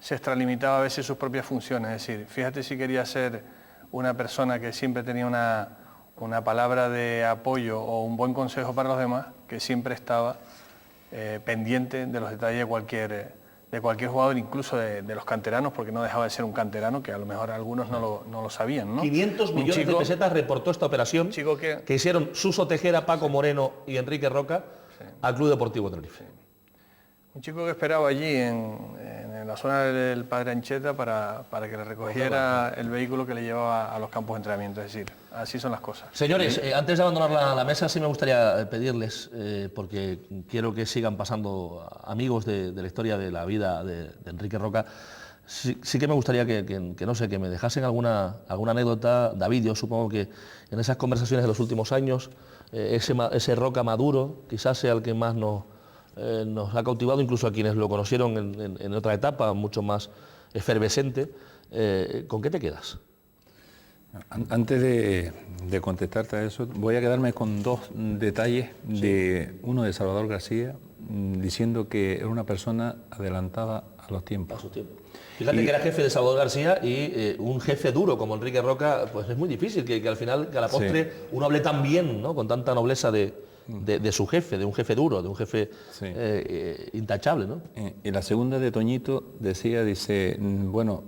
se extralimitaba a veces sus propias funciones. Es decir, fíjate si quería ser una persona que siempre tenía una palabra de apoyo o un buen consejo para los demás, que siempre estaba pendiente de los detalles de cualquier jugador, incluso de los canteranos, porque no dejaba de ser un canterano, que a lo mejor algunos no lo sabían, ¿no? 500 millones de pesetas reportó esta operación que hicieron Suso Tejera, Paco Moreno y Enrique Roca al Club Deportivo Tenerife. Un chico que esperaba allí en la zona del Padre Ancheta para que le recogiera el vehículo que le llevaba a los campos de entrenamiento. Es decir, así son las cosas. Señores, antes de abandonar la mesa, sí me gustaría pedirles, porque quiero que sigan pasando amigos de la historia de la vida de Enrique Roca, sí que me gustaría que no sé, que me dejasen alguna anécdota. David, yo supongo que en esas conversaciones de los últimos años, ese Roca maduro quizás sea el que más nos ha cautivado, incluso a quienes lo conocieron en otra etapa, mucho más efervescente. ¿Con qué te quedas? Antes de contestarte a eso, voy a quedarme con dos detalles, uno de Salvador García, diciendo que era una persona adelantada a los tiempos. A su tiempo. Fíjate que era jefe de Salvador García y un jefe duro como Enrique Roca, pues es muy difícil que al final, que a la postre, uno hable tan bien, ¿no?, con tanta nobleza de su jefe, de un jefe duro, de un jefe intachable, ¿no? Y la segunda de Toñito dice, bueno,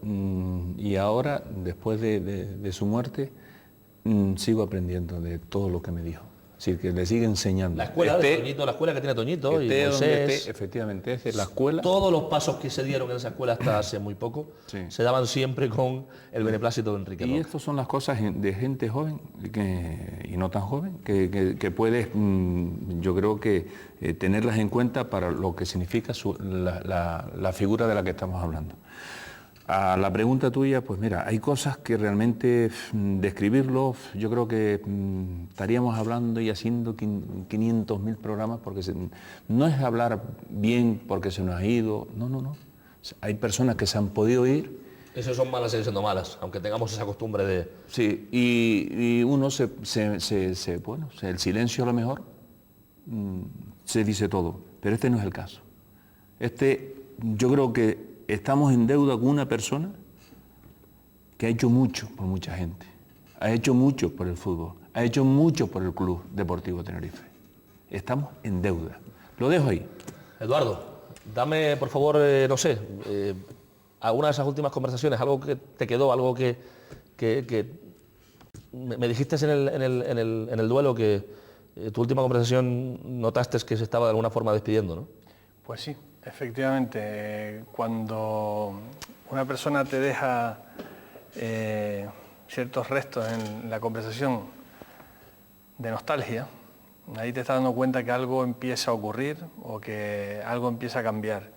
y ahora, después de su muerte, sigo aprendiendo de todo lo que me dijo. Es decir, que le sigue enseñando. La escuela de Toñito, la escuela que tiene Toñito y Moisés, efectivamente, es la escuela. Todos los pasos que se dieron en esa escuela hasta hace muy poco se daban siempre con el beneplácito de Enrique Roca. Y estas son las cosas de gente joven y no tan joven, que puedes, yo creo que tenerlas en cuenta para lo que significa la figura de la que estamos hablando. A la pregunta tuya, pues mira, hay cosas que realmente describirlo, yo creo que estaríamos hablando y haciendo 500.000 programas, porque no es hablar bien porque se nos ha ido, no. Hay personas que se han podido ir. Esas son malas y siendo malas, aunque tengamos esa costumbre de... Sí, y uno bueno, el silencio a lo mejor se dice todo, pero este no es el caso. Yo creo que estamos en deuda con una persona que ha hecho mucho por mucha gente, ha hecho mucho por el fútbol, ha hecho mucho por el Club Deportivo Tenerife. Estamos en deuda. Lo dejo ahí. Eduardo, dame por favor, no sé, alguna de esas últimas conversaciones, algo que te quedó, algo que me dijiste en el duelo, que tu última conversación notaste que se estaba de alguna forma despidiendo, ¿no? Pues sí. Efectivamente, cuando una persona te deja ciertos restos en la conversación de nostalgia, ahí te estás dando cuenta que algo empieza a ocurrir o que algo empieza a cambiar.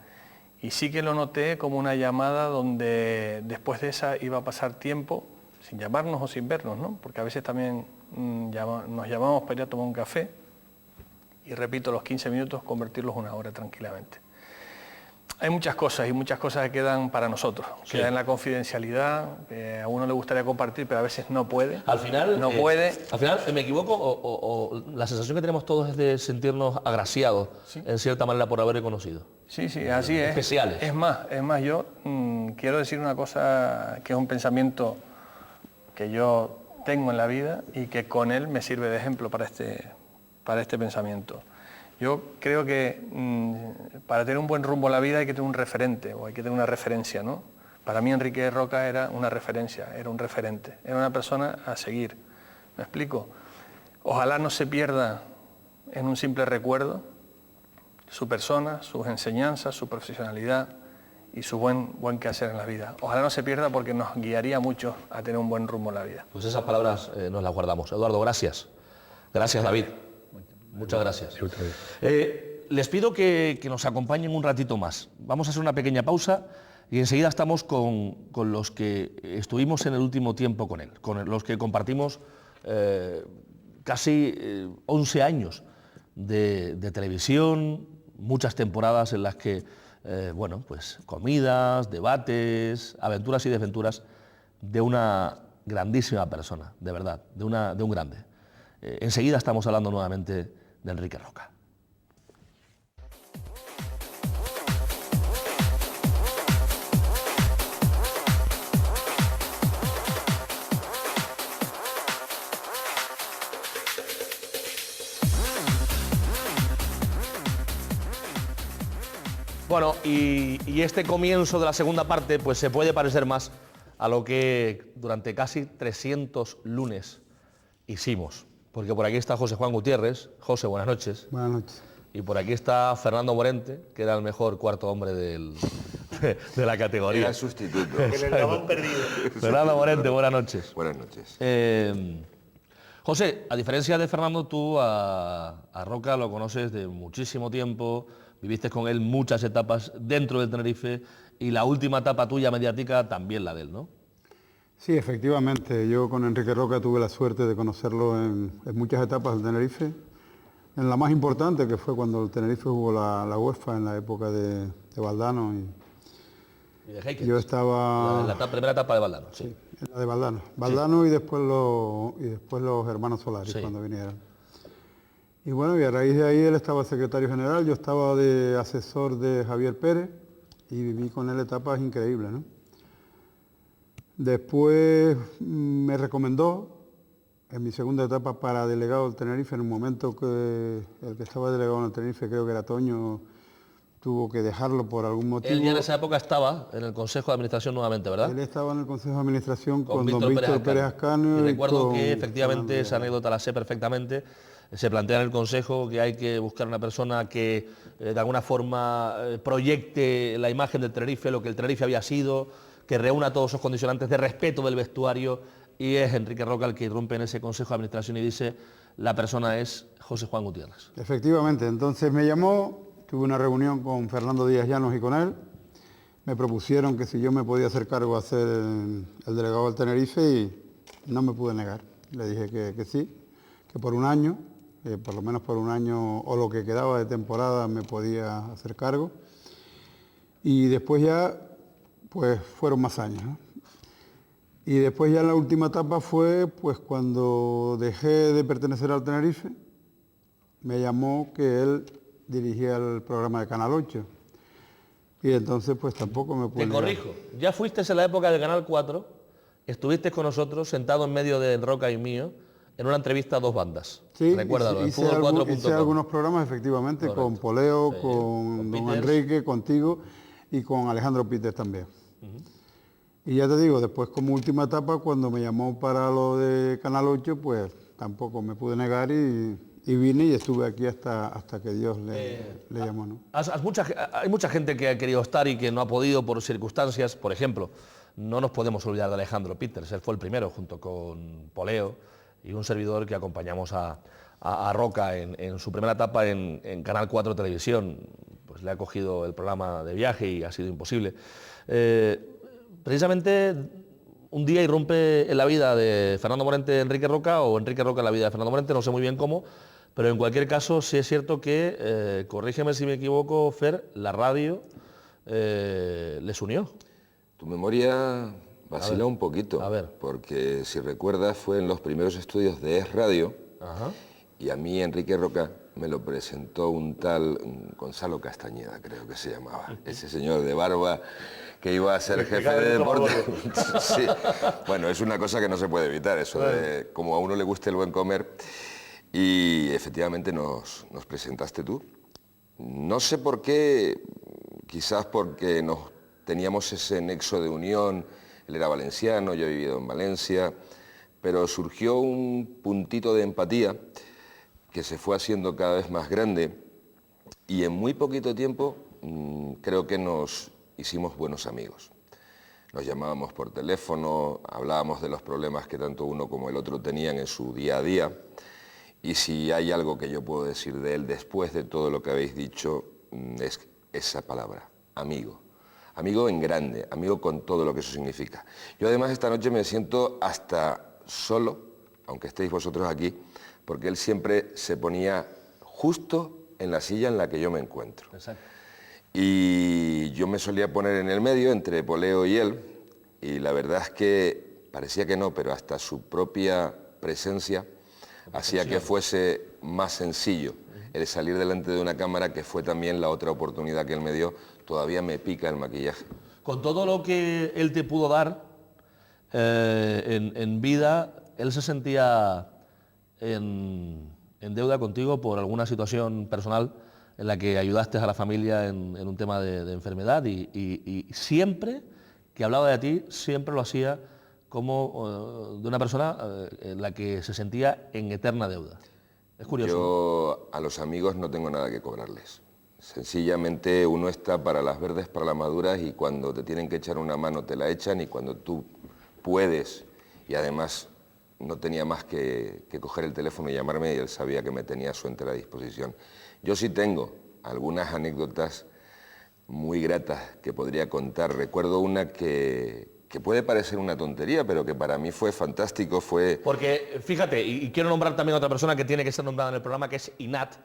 Y sí que lo noté como una llamada donde después de esa iba a pasar tiempo sin llamarnos o sin vernos, ¿no? Porque a veces también nos llamamos para ir a tomar un café y, repito, los 15 minutos convertirlos en una hora tranquilamente. Hay muchas cosas que quedan para nosotros, queda en la confidencialidad, que a uno le gustaría compartir, pero a veces no puede. Al final, puede. Al final, ¿me equivoco o la sensación que tenemos todos es de sentirnos agraciados, en cierta manera, por haber conocido? Sí, así es. Especiales. Es más, yo quiero decir una cosa que es un pensamiento que yo tengo en la vida y que con él me sirve de ejemplo para este pensamiento. Yo creo que para tener un buen rumbo a la vida hay que tener un referente o hay que tener una referencia, ¿no? Para mí Enrique Roca era una referencia, era un referente, era una persona a seguir. ¿Me explico? Ojalá no se pierda en un simple recuerdo su persona, sus enseñanzas, su profesionalidad y su buen quehacer en la vida. Ojalá no se pierda porque nos guiaría mucho a tener un buen rumbo en la vida. Pues esas palabras nos las guardamos. Eduardo, gracias. Gracias, David. Muchas gracias. Les pido que nos acompañen un ratito más. Vamos a hacer una pequeña pausa y enseguida estamos con los que estuvimos en el último tiempo con él, con los que compartimos casi 11 años de televisión, muchas temporadas en las que, bueno, pues comidas, debates, aventuras y desventuras de una grandísima persona, de verdad, de un grande. Enseguida estamos hablando nuevamente de Enrique Roca. Bueno, y este comienzo de la segunda parte pues se puede parecer más a lo que durante casi 300 lunes hicimos. Porque por aquí está José Juan Gutiérrez. José, buenas noches. Buenas noches. Y por aquí está Fernando Morente, que era el mejor cuarto hombre de la categoría. Era el sustituto. El eslabón perdido. Fernando Morente, buenas noches. Buenas noches. José, a diferencia de Fernando, tú a Roca lo conoces de muchísimo tiempo, viviste con él muchas etapas dentro del Tenerife y la última etapa tuya mediática también la de él, ¿no? Sí, efectivamente. Yo con Enrique Roca tuve la suerte de conocerlo en muchas etapas del Tenerife. En la más importante, que fue cuando el Tenerife jugó la UEFA en la época de Valdano. Y de Heikens. Yo estaba... La primera etapa de Valdano, sí. Sí, la de Valdano. Valdano, sí. y después los hermanos Solares, sí, cuando vinieron. Y bueno, y a raíz de ahí él estaba secretario general, yo estaba de asesor de Javier Pérez y viví con él etapas increíbles, ¿no? Después me recomendó en mi segunda etapa para delegado del Tenerife, en un momento que el que estaba delegado en el Tenerife, creo que era Toño, tuvo que dejarlo por algún motivo. Él ya en esa época estaba en el Consejo de Administración nuevamente, ¿verdad? Él estaba en el Consejo de Administración con don Víctor Víctor Pérez Ascanio. Y recuerdo que efectivamente esa anécdota la sé perfectamente. Se plantea en el Consejo que hay que buscar una persona que de alguna forma proyecte la imagen del Tenerife, lo que el Tenerife había sido, que reúna todos esos condicionantes de respeto del vestuario, y es Enrique Roca el que irrumpe en ese Consejo de Administración y dice: la persona es José Juan Gutiérrez. Efectivamente, entonces me llamó, tuve una reunión con Fernando Díaz Llanos y con él, me propusieron que si yo me podía hacer cargo de hacer el delegado del Tenerife y no me pude negar. Le dije que sí, que por un año, por lo menos por un año o lo que quedaba de temporada me podía hacer cargo. Y después ya, pues fueron más años, ¿no? Y después ya la última etapa fue pues cuando dejé de pertenecer al Tenerife, me llamó que él dirigía el programa de Canal 8. Y entonces pues tampoco me pude Te corrijo, ya fuiste en la época de Canal 4, estuviste con nosotros sentado en medio de Roca y mío, en una entrevista a dos bandas. Sí, recuérdalo, en hice fútbol4.com. algunos programas efectivamente. Correcto. Con Poleo, sí, con don Enrique, contigo y con Alejandro Peters también. Y ya te digo, después como última etapa, cuando me llamó para lo de Canal 8, pues tampoco me pude negar y vine y estuve aquí hasta que Dios le llamó, ¿no? Hay mucha gente que ha querido estar y que no ha podido por circunstancias. Por ejemplo, no nos podemos olvidar de Alejandro Peters, él fue el primero junto con Poleo y un servidor que acompañamos a Roca en su primera etapa en Canal 4 Televisión. Pues le ha cogido el programa de viaje y ha sido imposible. Precisamente un día irrumpe en la vida de Fernando Morente Enrique Roca, o Enrique Roca en la vida de Fernando Morente, no sé muy bien cómo, pero en cualquier caso sí es cierto que, corrígeme si me equivoco, Fer, la radio les unió. Tu memoria vacila un poquito, porque si recuerdas fue en los primeros estudios de Es Radio. Ajá. Y a mí Enrique Roca me lo presentó un tal Gonzalo Castañeda, creo que se llamaba, ese señor de barba que iba a ser jefe de deporte. Sí. Bueno, es una cosa que no se puede evitar, eso de como a uno le guste el buen comer. Y efectivamente nos presentaste tú. No sé por qué, quizás porque teníamos ese nexo de unión. Él era valenciano, yo he vivido en Valencia, pero surgió un puntito de empatía que se fue haciendo cada vez más grande y en muy poquito tiempo creo que nos hicimos buenos amigos. Nos llamábamos por teléfono, hablábamos de los problemas que tanto uno como el otro tenían en su día a día, y si hay algo que yo puedo decir de él después de todo lo que habéis dicho, es esa palabra, amigo. Amigo en grande, amigo con todo lo que eso significa. Yo además esta noche me siento hasta solo, aunque estéis vosotros aquí, porque él siempre se ponía justo en la silla en la que yo me encuentro. Exacto. Y yo me solía poner en el medio entre Poleo y él, y la verdad es que parecía que no, pero hasta su propia presencia hacía que fuese más sencillo el salir delante de una cámara, que fue también la otra oportunidad que él me dio. Todavía me pica el maquillaje. Con todo lo que él te pudo dar en vida, él se sentía en deuda contigo por alguna situación personal en la que ayudaste a la familia en un tema de enfermedad, y siempre que hablaba de ti, siempre lo hacía como de una persona en la que se sentía en eterna deuda. Es curioso. Yo a los amigos no tengo nada que cobrarles. Sencillamente uno está para las verdes, para las maduras, y cuando te tienen que echar una mano te la echan, y cuando tú puedes, y además no tenía más que coger el teléfono y llamarme, y él sabía que me tenía a su entera disposición. Yo sí tengo algunas anécdotas muy gratas que podría contar. Recuerdo una que puede parecer una tontería, pero que para mí fue fantástico, fue... Porque, fíjate, y quiero nombrar también a otra persona que tiene que ser nombrada en el programa, que es Inat,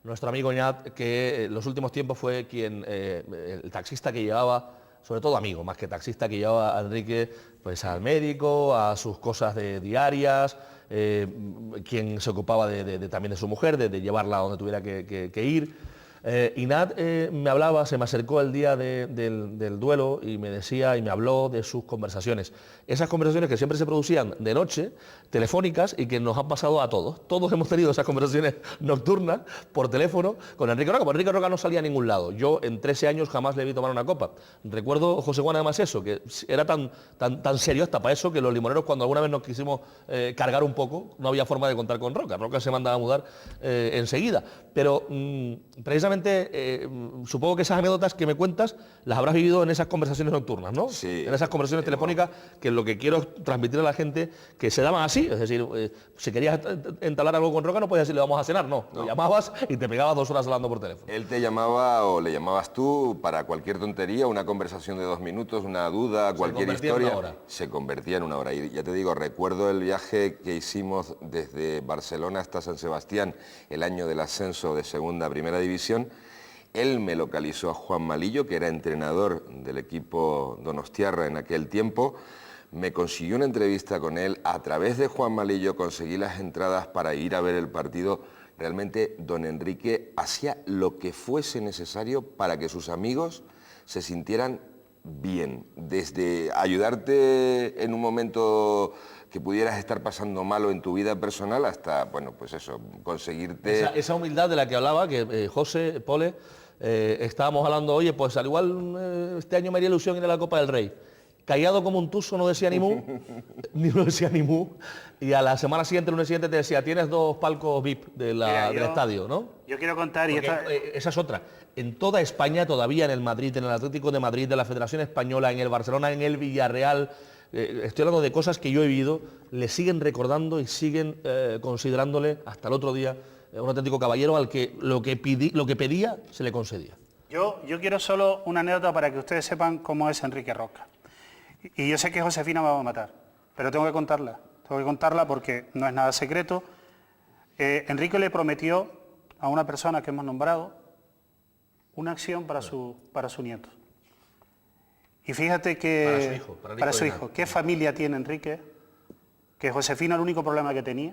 nuestro amigo Inat, que en los últimos tiempos fue quien, el taxista que llevaba, sobre todo amigo, más que taxista, que llevaba a Enrique pues al médico, a sus cosas diarias, quien se ocupaba también de su mujer, de llevarla a donde tuviera que ir. Inat me hablaba, se me acercó el día del duelo y me decía y me habló de sus conversaciones. Esas conversaciones que siempre se producían de noche, telefónicas, y que nos han pasado a todos. Todos hemos tenido esas conversaciones nocturnas por teléfono con Enrique Roca. Porque Enrique Roca no salía a ningún lado. Yo en 13 años jamás le vi tomar una copa. Recuerdo, José Juan, además eso, que era tan serio hasta para eso, que los limoneros, cuando alguna vez nos quisimos cargar un poco, no había forma de contar con Roca. Roca se mandaba a mudar enseguida. Pero precisamente supongo que esas anécdotas que me cuentas las habrás vivido en esas conversaciones nocturnas, ¿no? Sí. En esas conversaciones telefónicas, que lo que quiero transmitir a la gente, que se daban así, es decir, si querías entablar algo con Roca no podías decirle vamos a cenar, no. Lo llamabas y te pegabas 2 horas hablando por teléfono. Él te llamaba o le llamabas tú para cualquier tontería, una conversación de 2 minutos, una duda, cualquier historia. Se convertía en una hora. Y ya te digo, recuerdo el viaje que hicimos desde Barcelona hasta San Sebastián, el año del ascenso de segunda a primera división. Él me localizó a Juan Malillo, que era entrenador del equipo donostiarra en aquel tiempo. Me consiguió una entrevista con él. A través de Juan Malillo conseguí las entradas para ir a ver el partido. Realmente don Enrique hacía lo que fuese necesario para que sus amigos se sintieran bien. Desde ayudarte en un momento que pudieras estar pasando malo en tu vida personal hasta, bueno, pues eso, conseguirte... Esa humildad de la que hablaba, que José, Pole, estábamos hablando, oye, pues al igual este año me haría ilusión ir a la Copa del Rey. Callado como un tuso, no decía ni mu, no decía ni mu, y a la semana siguiente, el lunes siguiente, te decía, tienes 2 palcos VIP del estadio, ¿no? Yo quiero contar, esa es otra. En toda España, todavía en el Madrid, en el Atlético de Madrid, de la Federación Española, en el Barcelona, en el Villarreal, estoy hablando de cosas que yo he vivido, le siguen recordando y siguen considerándole hasta el otro día un auténtico caballero al que lo que pedía se le concedía. Yo quiero solo una anécdota para que ustedes sepan cómo es Enrique Roca. Y yo sé que Josefina me va a matar, pero tengo que contarla porque no es nada secreto. Enrique le prometió a una persona que hemos nombrado una acción para su nieto. Y fíjate que... Para su hijo. ¿Qué familia tiene Enrique? Que Josefina el único problema que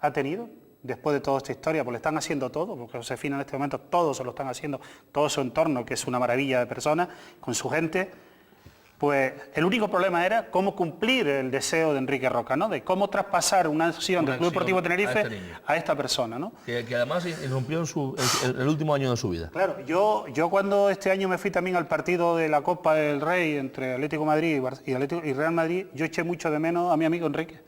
ha tenido, después de toda esta historia, pues le están haciendo todo, porque Josefina en este momento todos se lo están haciendo, todo su entorno, que es una maravilla de persona, con su gente. Pues el único problema era cómo cumplir el deseo de Enrique Roca, ¿no? De cómo traspasar una acción del Club Deportivo Tenerife a esta persona, ¿no? Que además irrumpió en el último año de su vida. Claro, yo cuando este año me fui también al partido de la Copa del Rey entre Atlético de Madrid y Real Madrid, yo eché mucho de menos a mi amigo Enrique.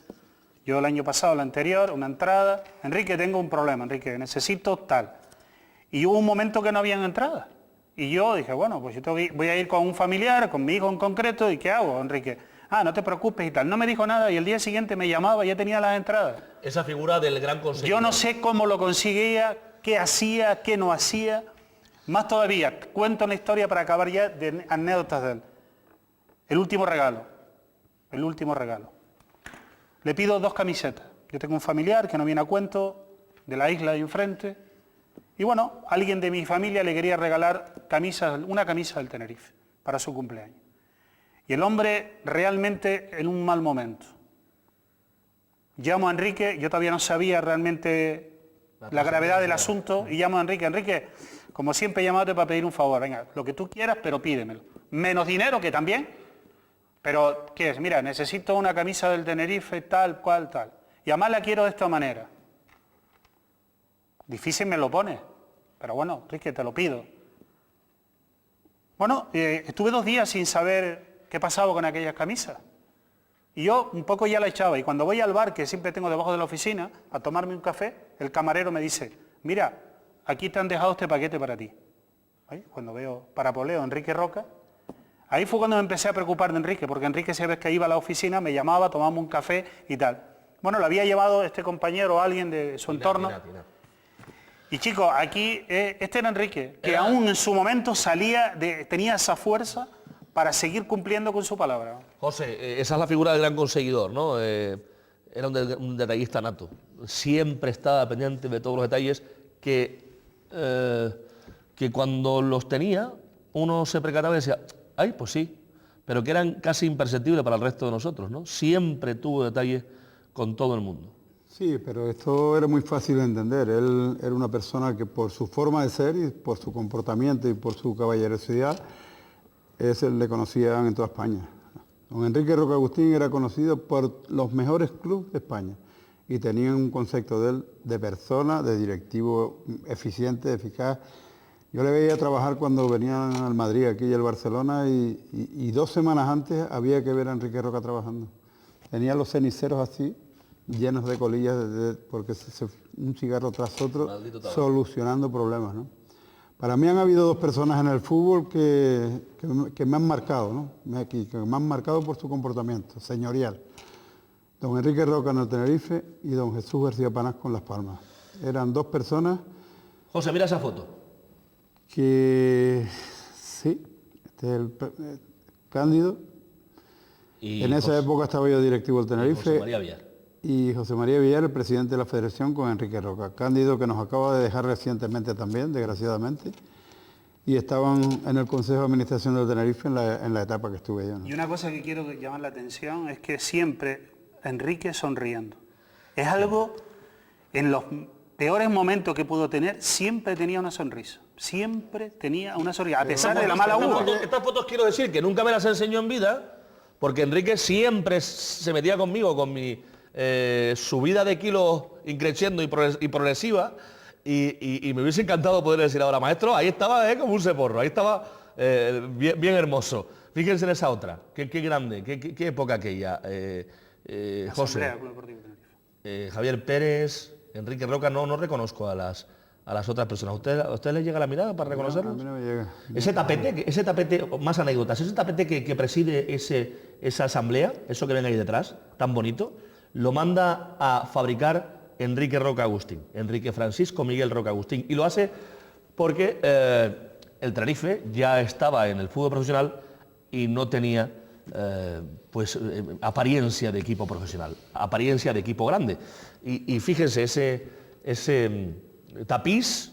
Yo el año pasado, el anterior, una entrada, Enrique, tengo un problema, Enrique, necesito tal. Y hubo un momento que no habían entradas. Y yo dije, bueno, pues yo voy a ir con un familiar, con mi hijo en concreto, ¿y qué hago, Enrique? Ah, no te preocupes y tal. No me dijo nada y el día siguiente me llamaba y ya tenía las entradas. Esa figura del gran conseguidor. Yo no sé cómo lo conseguía, qué hacía, qué no hacía. Más todavía, cuento una historia para acabar ya de anécdotas de él. El último regalo. El último regalo. Le pido 2 camisetas. Yo tengo un familiar que no viene a cuento, de la isla de enfrente. Y bueno, alguien de mi familia le quería regalar una camisa del Tenerife para su cumpleaños. Y el hombre realmente en un mal momento. Llamo a Enrique, yo todavía no sabía realmente la gravedad del asunto, y llamo a Enrique. Enrique, como siempre, llamándote para pedir un favor. Venga, lo que tú quieras, pero pídemelo. Menos dinero, que también. Pero, ¿qué es? Mira, necesito una camisa del Tenerife, tal, cual, tal. Y además la quiero de esta manera. Difícil me lo pone, pero bueno, Enrique, te lo pido. Bueno, estuve 2 días sin saber qué pasaba con aquellas camisas. Y yo un poco ya la echaba. Y cuando voy al bar, que siempre tengo debajo de la oficina, a tomarme un café, el camarero me dice, mira, aquí te han dejado este paquete para ti. ¿Ay? Cuando veo parapoleo Enrique Roca, ahí fue cuando me empecé a preocupar de Enrique, porque Enrique, si ves que iba a la oficina, me llamaba, tomábamos un café y tal. Bueno, lo había llevado este compañero o alguien de su entorno. Y chicos, aquí, este era Enrique, que aún en su momento tenía esa fuerza para seguir cumpliendo con su palabra. José, esa es la figura del gran conseguidor, ¿no? Era un detallista nato. Siempre estaba pendiente de todos los detalles que cuando los tenía, uno se percataba y decía, ay, pues sí, pero que eran casi imperceptibles para el resto de nosotros, ¿no? Siempre tuvo detalles con todo el mundo. Sí, pero esto era muy fácil de entender. Él era una persona que por su forma de ser y por su comportamiento y por su caballerosidad, le conocían en toda España. Don Enrique Roca Agustín era conocido por los mejores clubes de España y tenían un concepto de él de persona, de directivo eficiente, eficaz. Yo le veía trabajar cuando venían al Madrid, aquí y al Barcelona, y 2 semanas antes había que ver a Enrique Roca trabajando. Tenía los ceniceros así, llenos de colillas, porque un cigarro tras otro, solucionando problemas, ¿no? Para mí han habido 2 personas en el fútbol que me han marcado, ¿no? Que me han marcado por su comportamiento señorial. Don Enrique Roca en el Tenerife y don Jesús García Panás con Las Palmas. Eran 2 personas... José, mira esa foto. Que sí, este es el Cándido. Y en esa época estaba yo directivo del Tenerife. José María Villar. Y José María Villar, el presidente de la Federación, con Enrique Roca. Cándido, que nos acaba de dejar recientemente también, desgraciadamente. Y estaban en el Consejo de Administración del Tenerife en la etapa que estuve yo, ¿no? Y una cosa que quiero llamar la atención es que siempre Enrique sonriendo. Es algo, en los peores momentos que pudo tener, siempre tenía una sonrisa. Siempre tenía una sonrisa, a pesar de la mala uva. Estas fotos quiero decir que nunca me las enseñó en vida, porque Enrique siempre se metía conmigo con mi subida de kilos increciendo y progresiva, y me hubiese encantado poder decir ahora, maestro, ahí estaba como un ceporro, ahí estaba bien hermoso. Fíjense en esa otra, qué grande, qué época aquella. José, Javier Pérez, Enrique Roca, no reconozco a las otras personas. ¿A usted le llega la mirada para reconocerlos? No, a mí no me llega. Ese tapete, más anécdotas, ese tapete que preside esa asamblea, eso que ven ahí detrás, tan bonito, lo manda a fabricar Enrique Roca Agustín, Enrique Francisco Miguel Roca Agustín, y lo hace porque el Tenerife ya estaba en el fútbol profesional y no tenía apariencia de equipo profesional, apariencia de equipo grande. Y fíjense, ese tapiz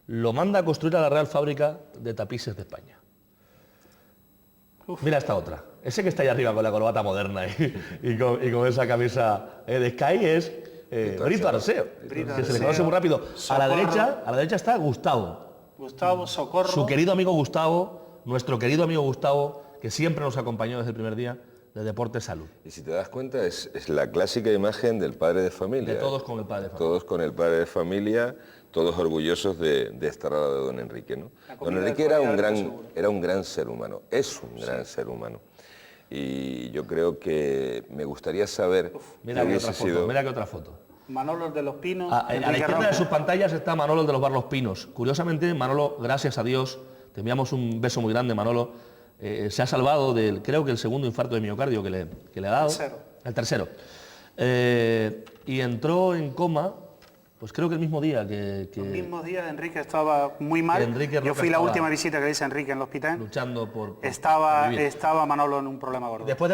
lo manda a construir a la Real Fábrica de Tapices de España. Mira esta otra, ese que está ahí arriba con la corbata moderna y con esa camisa de Sky es Brito Arceo, que se le conoce muy rápido. A la derecha está Gustavo. Gustavo Socorro. Su querido amigo Gustavo, nuestro querido amigo Gustavo, que siempre nos acompañó desde el primer día de Deportes Salud. Y si te das cuenta, es la clásica imagen del padre de familia. De todos con el padre de familia. Todos con el padre de familia, todos orgullosos de estar al lado de don Enrique, ¿no? Don Enrique era un gran ser humano, es un gran ser humano. Y yo creo que me gustaría saber Mira que otra foto, mira que otra foto. Manolo de los Pinos. A la izquierda de sus pantallas está Manolo de los Bar Los Pinos. Curiosamente, Manolo, gracias a Dios, te enviamos un beso muy grande, Manolo, se ha salvado del, creo que el segundo infarto de miocardio que le ha dado. El tercero. Y entró en coma, pues creo que el mismo día que... El mismo día Enrique estaba muy mal. Yo fui la última visita que le hice a Enrique en el hospital. Luchando por estaba Manolo en un problema gordo. Después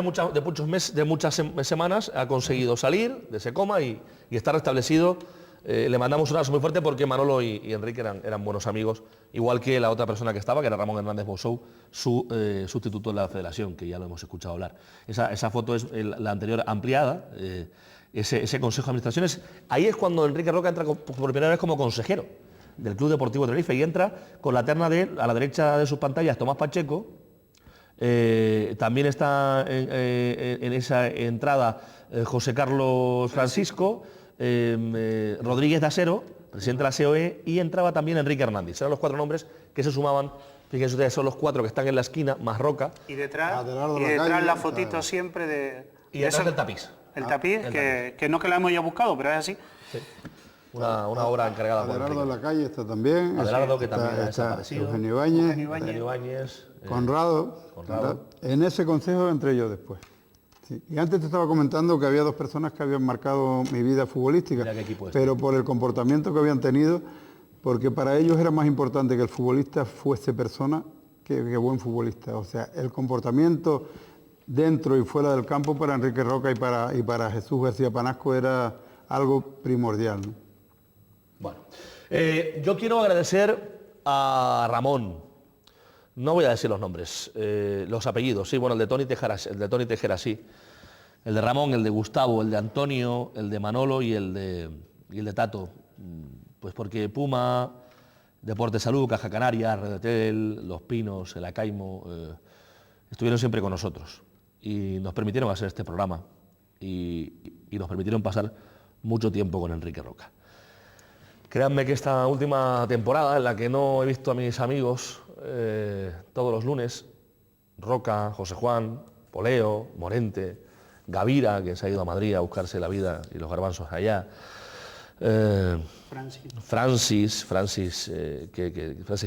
de muchas semanas ha conseguido salir de ese coma y está restablecido. Le mandamos un abrazo muy fuerte porque Manolo y Enrique eran buenos amigos, igual que la otra persona que estaba, que era Ramón Hernández Bosou, su sustituto de la federación, que ya lo hemos escuchado hablar. Esa foto es la anterior ampliada, ese consejo de administraciones. Ahí es cuando Enrique Roca entra por primera vez como consejero del Club Deportivo Tenerife y entra con la terna de, a la derecha de sus pantallas, Tomás Pacheco. También está en esa entrada José Carlos Francisco, Rodríguez de Asero, presidente de la COE, y entraba también Enrique Hernández. Eran los 4 nombres que se sumaban. Fíjense ustedes, son los 4 que están en la esquina, más Roca. Y detrás la fotito siempre de... Y detrás del tapiz. El tapiz, que no que la hemos ya buscado, pero es así. Sí. Una obra encargada por Adelardo en la calle está también. Adelardo, que también ha desaparecido. Eugenio Ibáñez. Conrado. En ese consejo entré yo después. Sí. Y antes te estaba comentando que había 2 personas que habían marcado mi vida futbolística, pero por el comportamiento que habían tenido, porque para ellos era más importante que el futbolista fuese persona que buen futbolista. O sea, el comportamiento dentro y fuera del campo para Enrique Roca y para Jesús García Panasco era algo primordial, ¿no? Bueno, yo quiero agradecer a Ramón. No voy a decir los nombres, los apellidos, sí, bueno, el de Tony Tejera sí, el de Ramón, el de Gustavo, el de Antonio, el de Manolo y el de Tato, pues porque Puma, Deporte Salud, Caja Canaria, Redetel, Los Pinos, el Acaimo, estuvieron siempre con nosotros y nos permitieron hacer este programa y nos permitieron pasar mucho tiempo con Enrique Roca. Créanme que esta última temporada en la que no he visto a mis amigos todos los lunes, Roca, José Juan, Poleo, Morente, Gavira, que se ha ido a Madrid a buscarse la vida y los garbanzos allá, Francis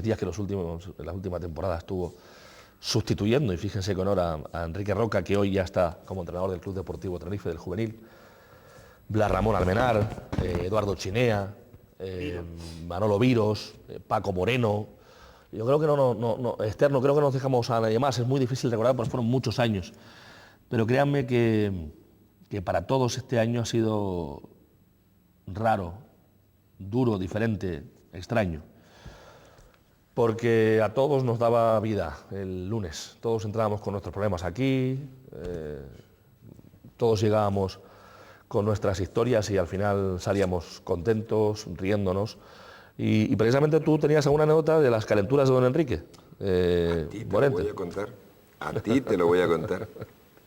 Díaz, que en la última temporada estuvo sustituyendo, y fíjense con honor a Enrique Roca, que hoy ya está como entrenador del Club Deportivo Tenerife del Juvenil, Blas Ramón Almenar, Eduardo Chinea, Manolo Viros, Paco Moreno. Yo creo que Esther, no creo que nos dejamos a nadie más, es muy difícil recordar porque fueron muchos años, pero créanme que para todos este año ha sido raro, duro, diferente, extraño, porque a todos nos daba vida el lunes, todos entrábamos con nuestros problemas aquí, todos llegábamos con nuestras historias y al final salíamos contentos, riéndonos. Y precisamente tú tenías alguna anécdota de las calenturas de don Enrique. A ti te lo voy a contar. A ti te lo voy a contar.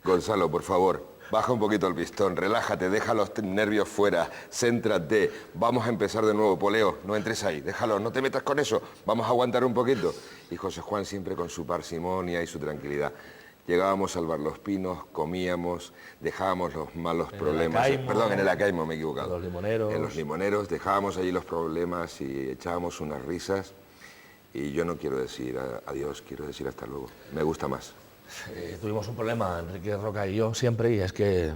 Gonzalo, por favor, baja un poquito el pistón, relájate, deja los nervios fuera, céntrate, vamos a empezar de nuevo, Poleo, no entres ahí, déjalo, no te metas con eso, vamos a aguantar un poquito. Y José Juan siempre con su parsimonia y su tranquilidad. Llegábamos al Bar Los Pinos, comíamos, dejábamos los malos problemas. Perdón, en el Acaimo me he equivocado. En los limoneros dejábamos allí los problemas y echábamos unas risas. Y yo no quiero decir adiós, quiero decir hasta luego. Me gusta más. Tuvimos un problema, Enrique Roca y yo, siempre, y es que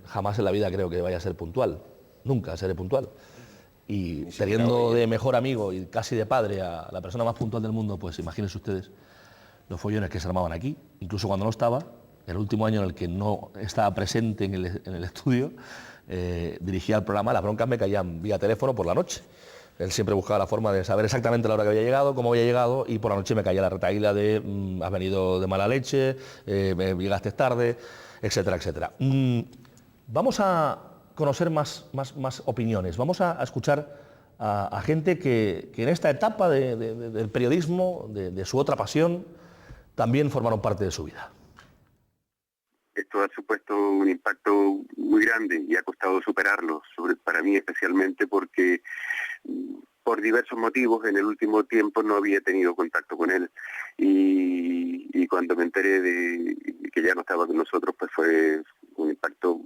jamás en la vida creo que vaya a ser puntual. Nunca seré puntual. Y teniendo de mejor amigo y casi de padre a la persona más puntual del mundo, pues imagínense ustedes los follones que se armaban aquí, incluso cuando no estaba, el último año en el que no estaba presente en el estudio, dirigía el programa, las broncas me caían vía teléfono por la noche. Él siempre buscaba la forma de saber exactamente la hora que había llegado, cómo había llegado, y por la noche me caía la retaíla de has venido de mala leche, llegaste tarde, etcétera, etcétera. Vamos a conocer más opiniones, vamos a escuchar a gente que en esta etapa del periodismo, de su otra pasión, también formaron parte de su vida. Esto ha supuesto un impacto muy grande y ha costado superarlo, para mí especialmente porque por diversos motivos en el último tiempo no había tenido contacto con él, y cuando me enteré de que ya no estaba con nosotros, pues fue un impacto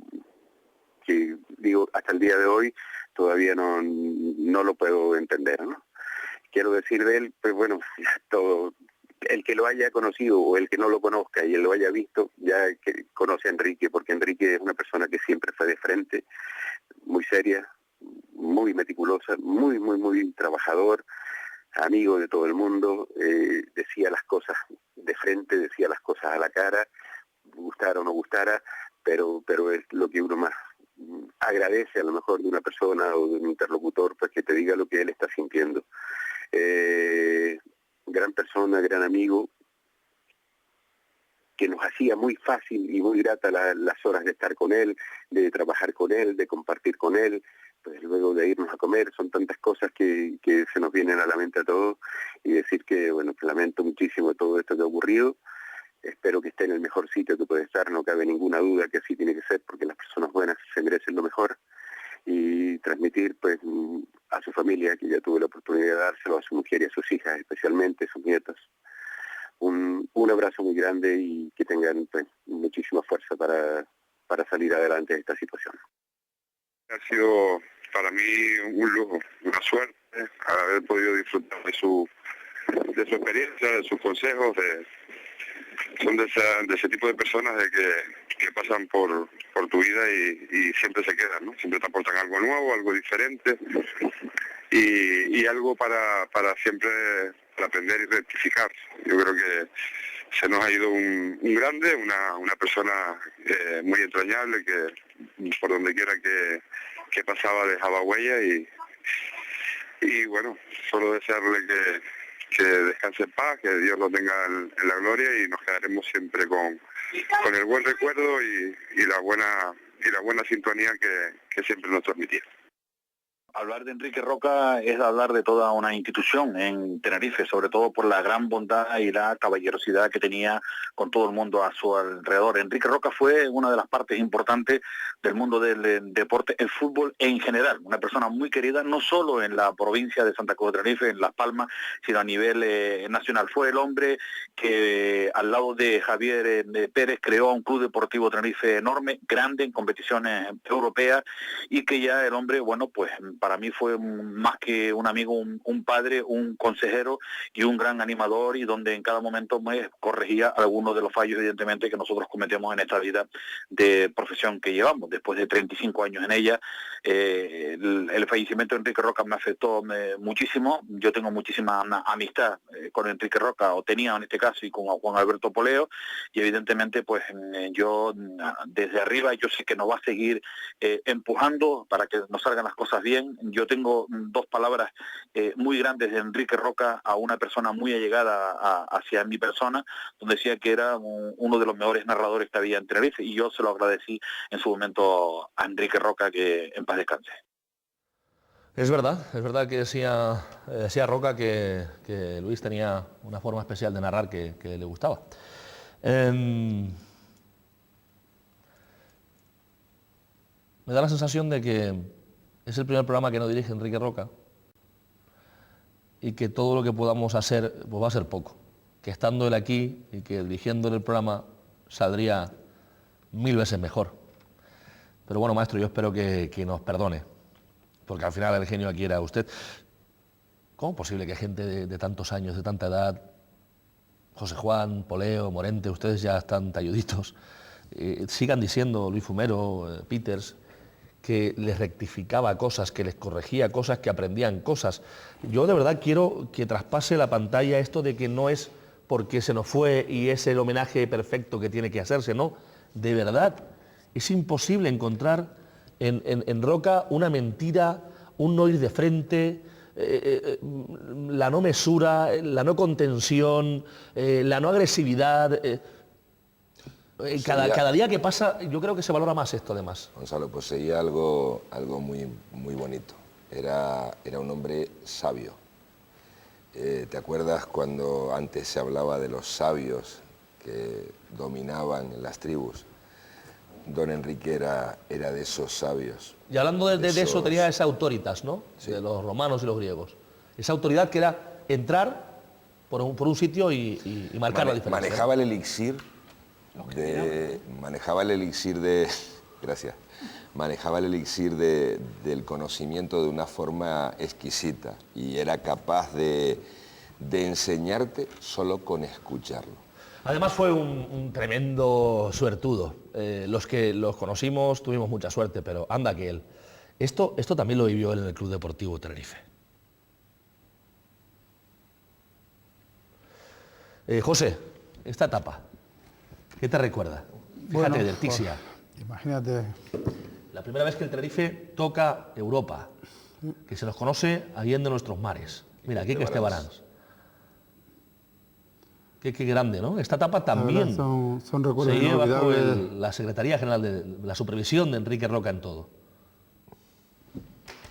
que, digo, hasta el día de hoy todavía no lo puedo entender, ¿no? Quiero decir de él, pues bueno, todo el que lo haya conocido o el que no lo conozca y él lo haya visto, ya que conoce a Enrique, porque Enrique es una persona que siempre fue de frente, muy seria, muy meticulosa, muy trabajador, amigo de todo el mundo, decía las cosas de frente, decía las cosas a la cara, gustara o no gustara, pero es lo que uno más agradece a lo mejor de una persona o de un interlocutor, pues que te diga lo que él está sintiendo. Gran persona, gran amigo, que nos hacía muy fácil y muy grata las horas de estar con él, de trabajar con él, de compartir con él, pues luego de irnos a comer. Son tantas cosas que se nos vienen a la mente a todos, y decir que, bueno, que lamento muchísimo todo esto que ha ocurrido. Espero que esté en el mejor sitio que puede estar, no cabe ninguna duda que así tiene que ser, porque las personas buenas se merecen lo mejor, y transmitir pues a su familia, que ya tuve la oportunidad de dárselo, a su mujer y a sus hijas, especialmente sus nietos, un abrazo muy grande, y que tengan pues muchísima fuerza para salir adelante de esta situación. Ha sido para mí un lujo, una suerte haber podido disfrutar de su experiencia, de sus consejos, son de ese tipo de personas de que pasan por tu vida y siempre se quedan, ¿no? Siempre te aportan algo nuevo, algo diferente, y algo para siempre aprender y rectificar. Yo creo que se nos ha ido un grande, una persona muy entrañable, que por donde quiera que pasaba dejaba huella, y bueno, solo desearle que descanse en paz, que Dios lo tenga en la gloria, y nos quedaremos siempre con el buen recuerdo y la buena sintonía que siempre nos transmitía. Hablar de Enrique Roca es hablar de toda una institución en Tenerife, sobre todo por la gran bondad y la caballerosidad que tenía con todo el mundo a su alrededor. Enrique Roca fue una de las partes importantes del mundo del deporte, el fútbol en general. Una persona muy querida, no solo en la provincia de Santa Cruz de Tenerife, en Las Palmas, sino a nivel nacional. Fue el hombre que al lado de Javier Pérez creó un club deportivo Tenerife enorme, grande en competiciones europeas, y que ya el hombre, bueno, pues para mí fue más que un amigo, un padre, un consejero y un gran animador, y donde en cada momento me corregía algunos de los fallos, evidentemente, que nosotros cometemos en esta vida de profesión que llevamos. Después de 35 años en ella, el fallecimiento de Enrique Roca me afectó muchísimo. Yo tengo muchísima amistad con Enrique Roca, o tenía en este caso, y con Juan Alberto Poleo, y evidentemente pues yo desde arriba yo sé que nos va a seguir empujando para que nos salgan las cosas bien. Yo tengo dos palabras muy grandes de Enrique Roca a una persona muy allegada hacia mi persona, donde decía que era uno de los mejores narradores que había en Tenerife, y yo se lo agradecí en su momento a Enrique Roca, que en paz descanse. Es verdad que decía Roca que Luis tenía una forma especial de narrar que le gustaba. Me da la sensación de que es el primer programa que no dirige Enrique Roca, y que todo lo que podamos hacer pues va a ser poco. Que estando él aquí y que dirigiendo el programa saldría 1000 veces mejor. Pero bueno, maestro, yo espero que nos perdone, porque al final el genio aquí era usted. ¿Cómo es posible que gente de tantos años, de tanta edad, José Juan, Poleo, Morente, ustedes ya están talluditos, sigan diciendo, Luis Fumero, Peters, que les rectificaba cosas, que les corregía cosas, que aprendían cosas? Yo de verdad quiero que traspase la pantalla esto de que no es porque se nos fue y es el homenaje perfecto que tiene que hacerse, no. De verdad, es imposible encontrar en Roca una mentira, un no ir de frente, la no mesura, la no contención, la no agresividad. Cada día que pasa yo creo que se valora más esto, además. Gonzalo, poseía algo muy bonito. Era un hombre sabio. ¿Te acuerdas cuando antes se hablaba de los sabios que dominaban las tribus? Don Enrique era de esos sabios. Y hablando de eso tenía esa autoritas, ¿no? Sí. De los romanos y los griegos. Esa autoridad que era entrar por un sitio y marcar la diferencia. Manejaba el elixir del conocimiento de una forma exquisita y era capaz de enseñarte solo con escucharlo. Además fue un tremendo suertudo. Los que los conocimos tuvimos mucha suerte, pero anda que él. Esto también lo vivió él en el Club Deportivo Tenerife. José, esta etapa, ¿qué te recuerda? Fíjate, del Tixia. Imagínate. La primera vez que el Tenerife toca Europa, que se los conoce allende nuestros mares. Mira, aquí que Estebarans. Qué grande, ¿no? Esta etapa también son recuerdos se lleva bajo inolvidables. la Secretaría General de la supervisión de Enrique Roca en todo.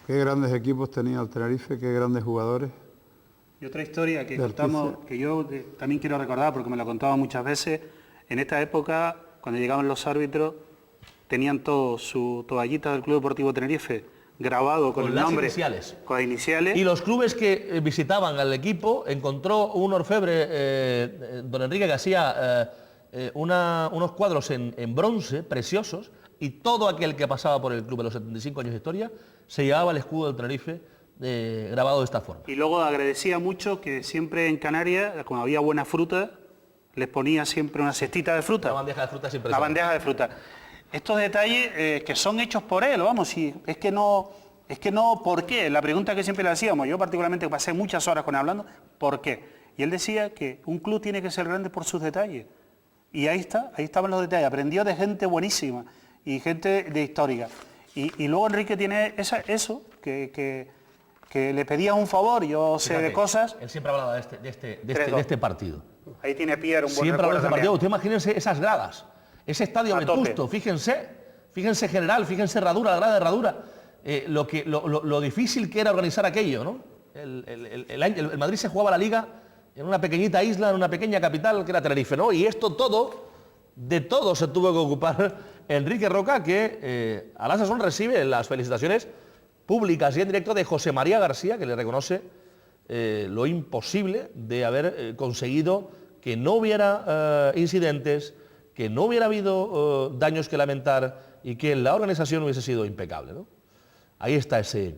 Qué grandes equipos tenía el Tenerife, qué grandes jugadores. Y otra historia que contamos, que yo también quiero recordar porque me lo contaba muchas veces, en esta época, cuando llegaban los árbitros, tenían todos su toallita del Club Deportivo Tenerife grabado con el nombre, con las iniciales. Y los clubes que visitaban al equipo, encontró un orfebre, don Enrique, que hacía unos cuadros en bronce preciosos, y todo aquel que pasaba por el club de los 75 años de historia se llevaba el escudo del Tenerife grabado de esta forma. Y luego agradecía mucho que siempre en Canarias, cuando había buena fruta, les ponía siempre una cestita de fruta. La bandeja de fruta siempre. La bandeja de fruta. Estos detalles que son hechos por él, vamos, y es que no, ¿por qué? La pregunta que siempre le hacíamos, yo particularmente pasé muchas horas con él hablando, ¿por qué? Y él decía que un club tiene que ser grande por sus detalles. Y ahí estaban los detalles, aprendió de gente buenísima y gente de histórica. Y luego Enrique tiene eso, que le pedía un favor, yo sé de cosas. Él siempre hablaba de este partido. Ahí tiene Pierre un buen siempre hablaba de este partido. también. Usted imagínense esas gradas, ese estadio vetusto, fíjense general, fíjense herradura, la grada de herradura, lo difícil que era organizar aquello, ¿no? El Madrid se jugaba la Liga en una pequeñita isla, en una pequeña capital que era Tenerife, ¿no? Y de todo se tuvo que ocupar Enrique Roca, que a la sazón recibe las felicitaciones públicas y en directo de José María García, que le reconoce lo imposible de haber conseguido que no hubiera incidentes, que no hubiera habido daños que lamentar y que la organización hubiese sido impecable, ¿no? Ahí está ese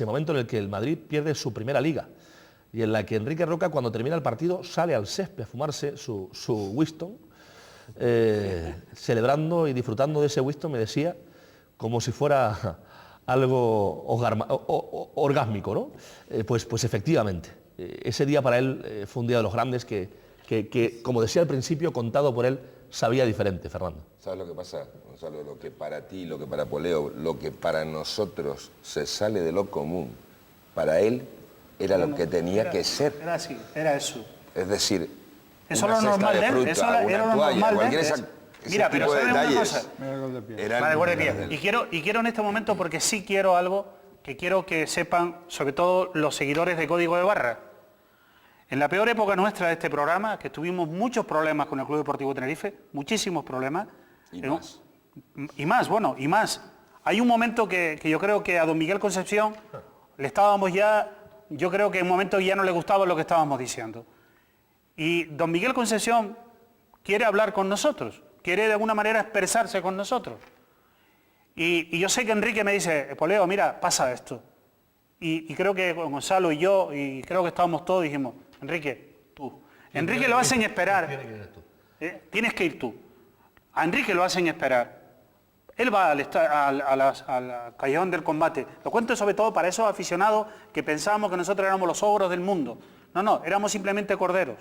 momento en el que el Madrid pierde su primera liga y en la que Enrique Roca, cuando termina el partido, sale al césped a fumarse su Winston, celebrando y disfrutando de ese Winston, me decía, como si fuera algo orgásmico, ¿no? Pues efectivamente, ese día para él fue un día de los grandes que, como decía al principio, contado por él, sabía diferente, Fernando. ¿Sabes lo que pasa, Gonzalo? Lo que para ti, lo que para Poleo, lo que para nosotros se sale de lo común, para él era lo que tenía que ser. Era así, era eso. Es decir, eso era lo normal de él, eso era lo normal de él. Mira, pero ¿sabes una cosa? Y quiero en este momento, porque sí quiero algo que quiero que sepan, sobre todo los seguidores de Código de Barra. En la peor época nuestra de este programa, que tuvimos muchos problemas con el Club Deportivo Tenerife, muchísimos problemas. Y más. Hay un momento que yo creo que a don Miguel Concepción le estábamos ya, yo creo que en un momento ya no le gustaba lo que estábamos diciendo. Y don Miguel Concepción quiere hablar con nosotros, quiere de alguna manera expresarse con nosotros. Y yo sé que Enrique me dice, Poleo, mira, pasa esto. Y creo que Gonzalo y yo, y creo que estábamos todos, dijimos, Enrique, tú. Enrique lo hacen esperar. Tienes que ir tú. A Enrique lo hacen esperar. Él va al callejón del combate. Lo cuento sobre todo para esos aficionados que pensábamos que nosotros éramos los ogros del mundo. No, éramos simplemente corderos.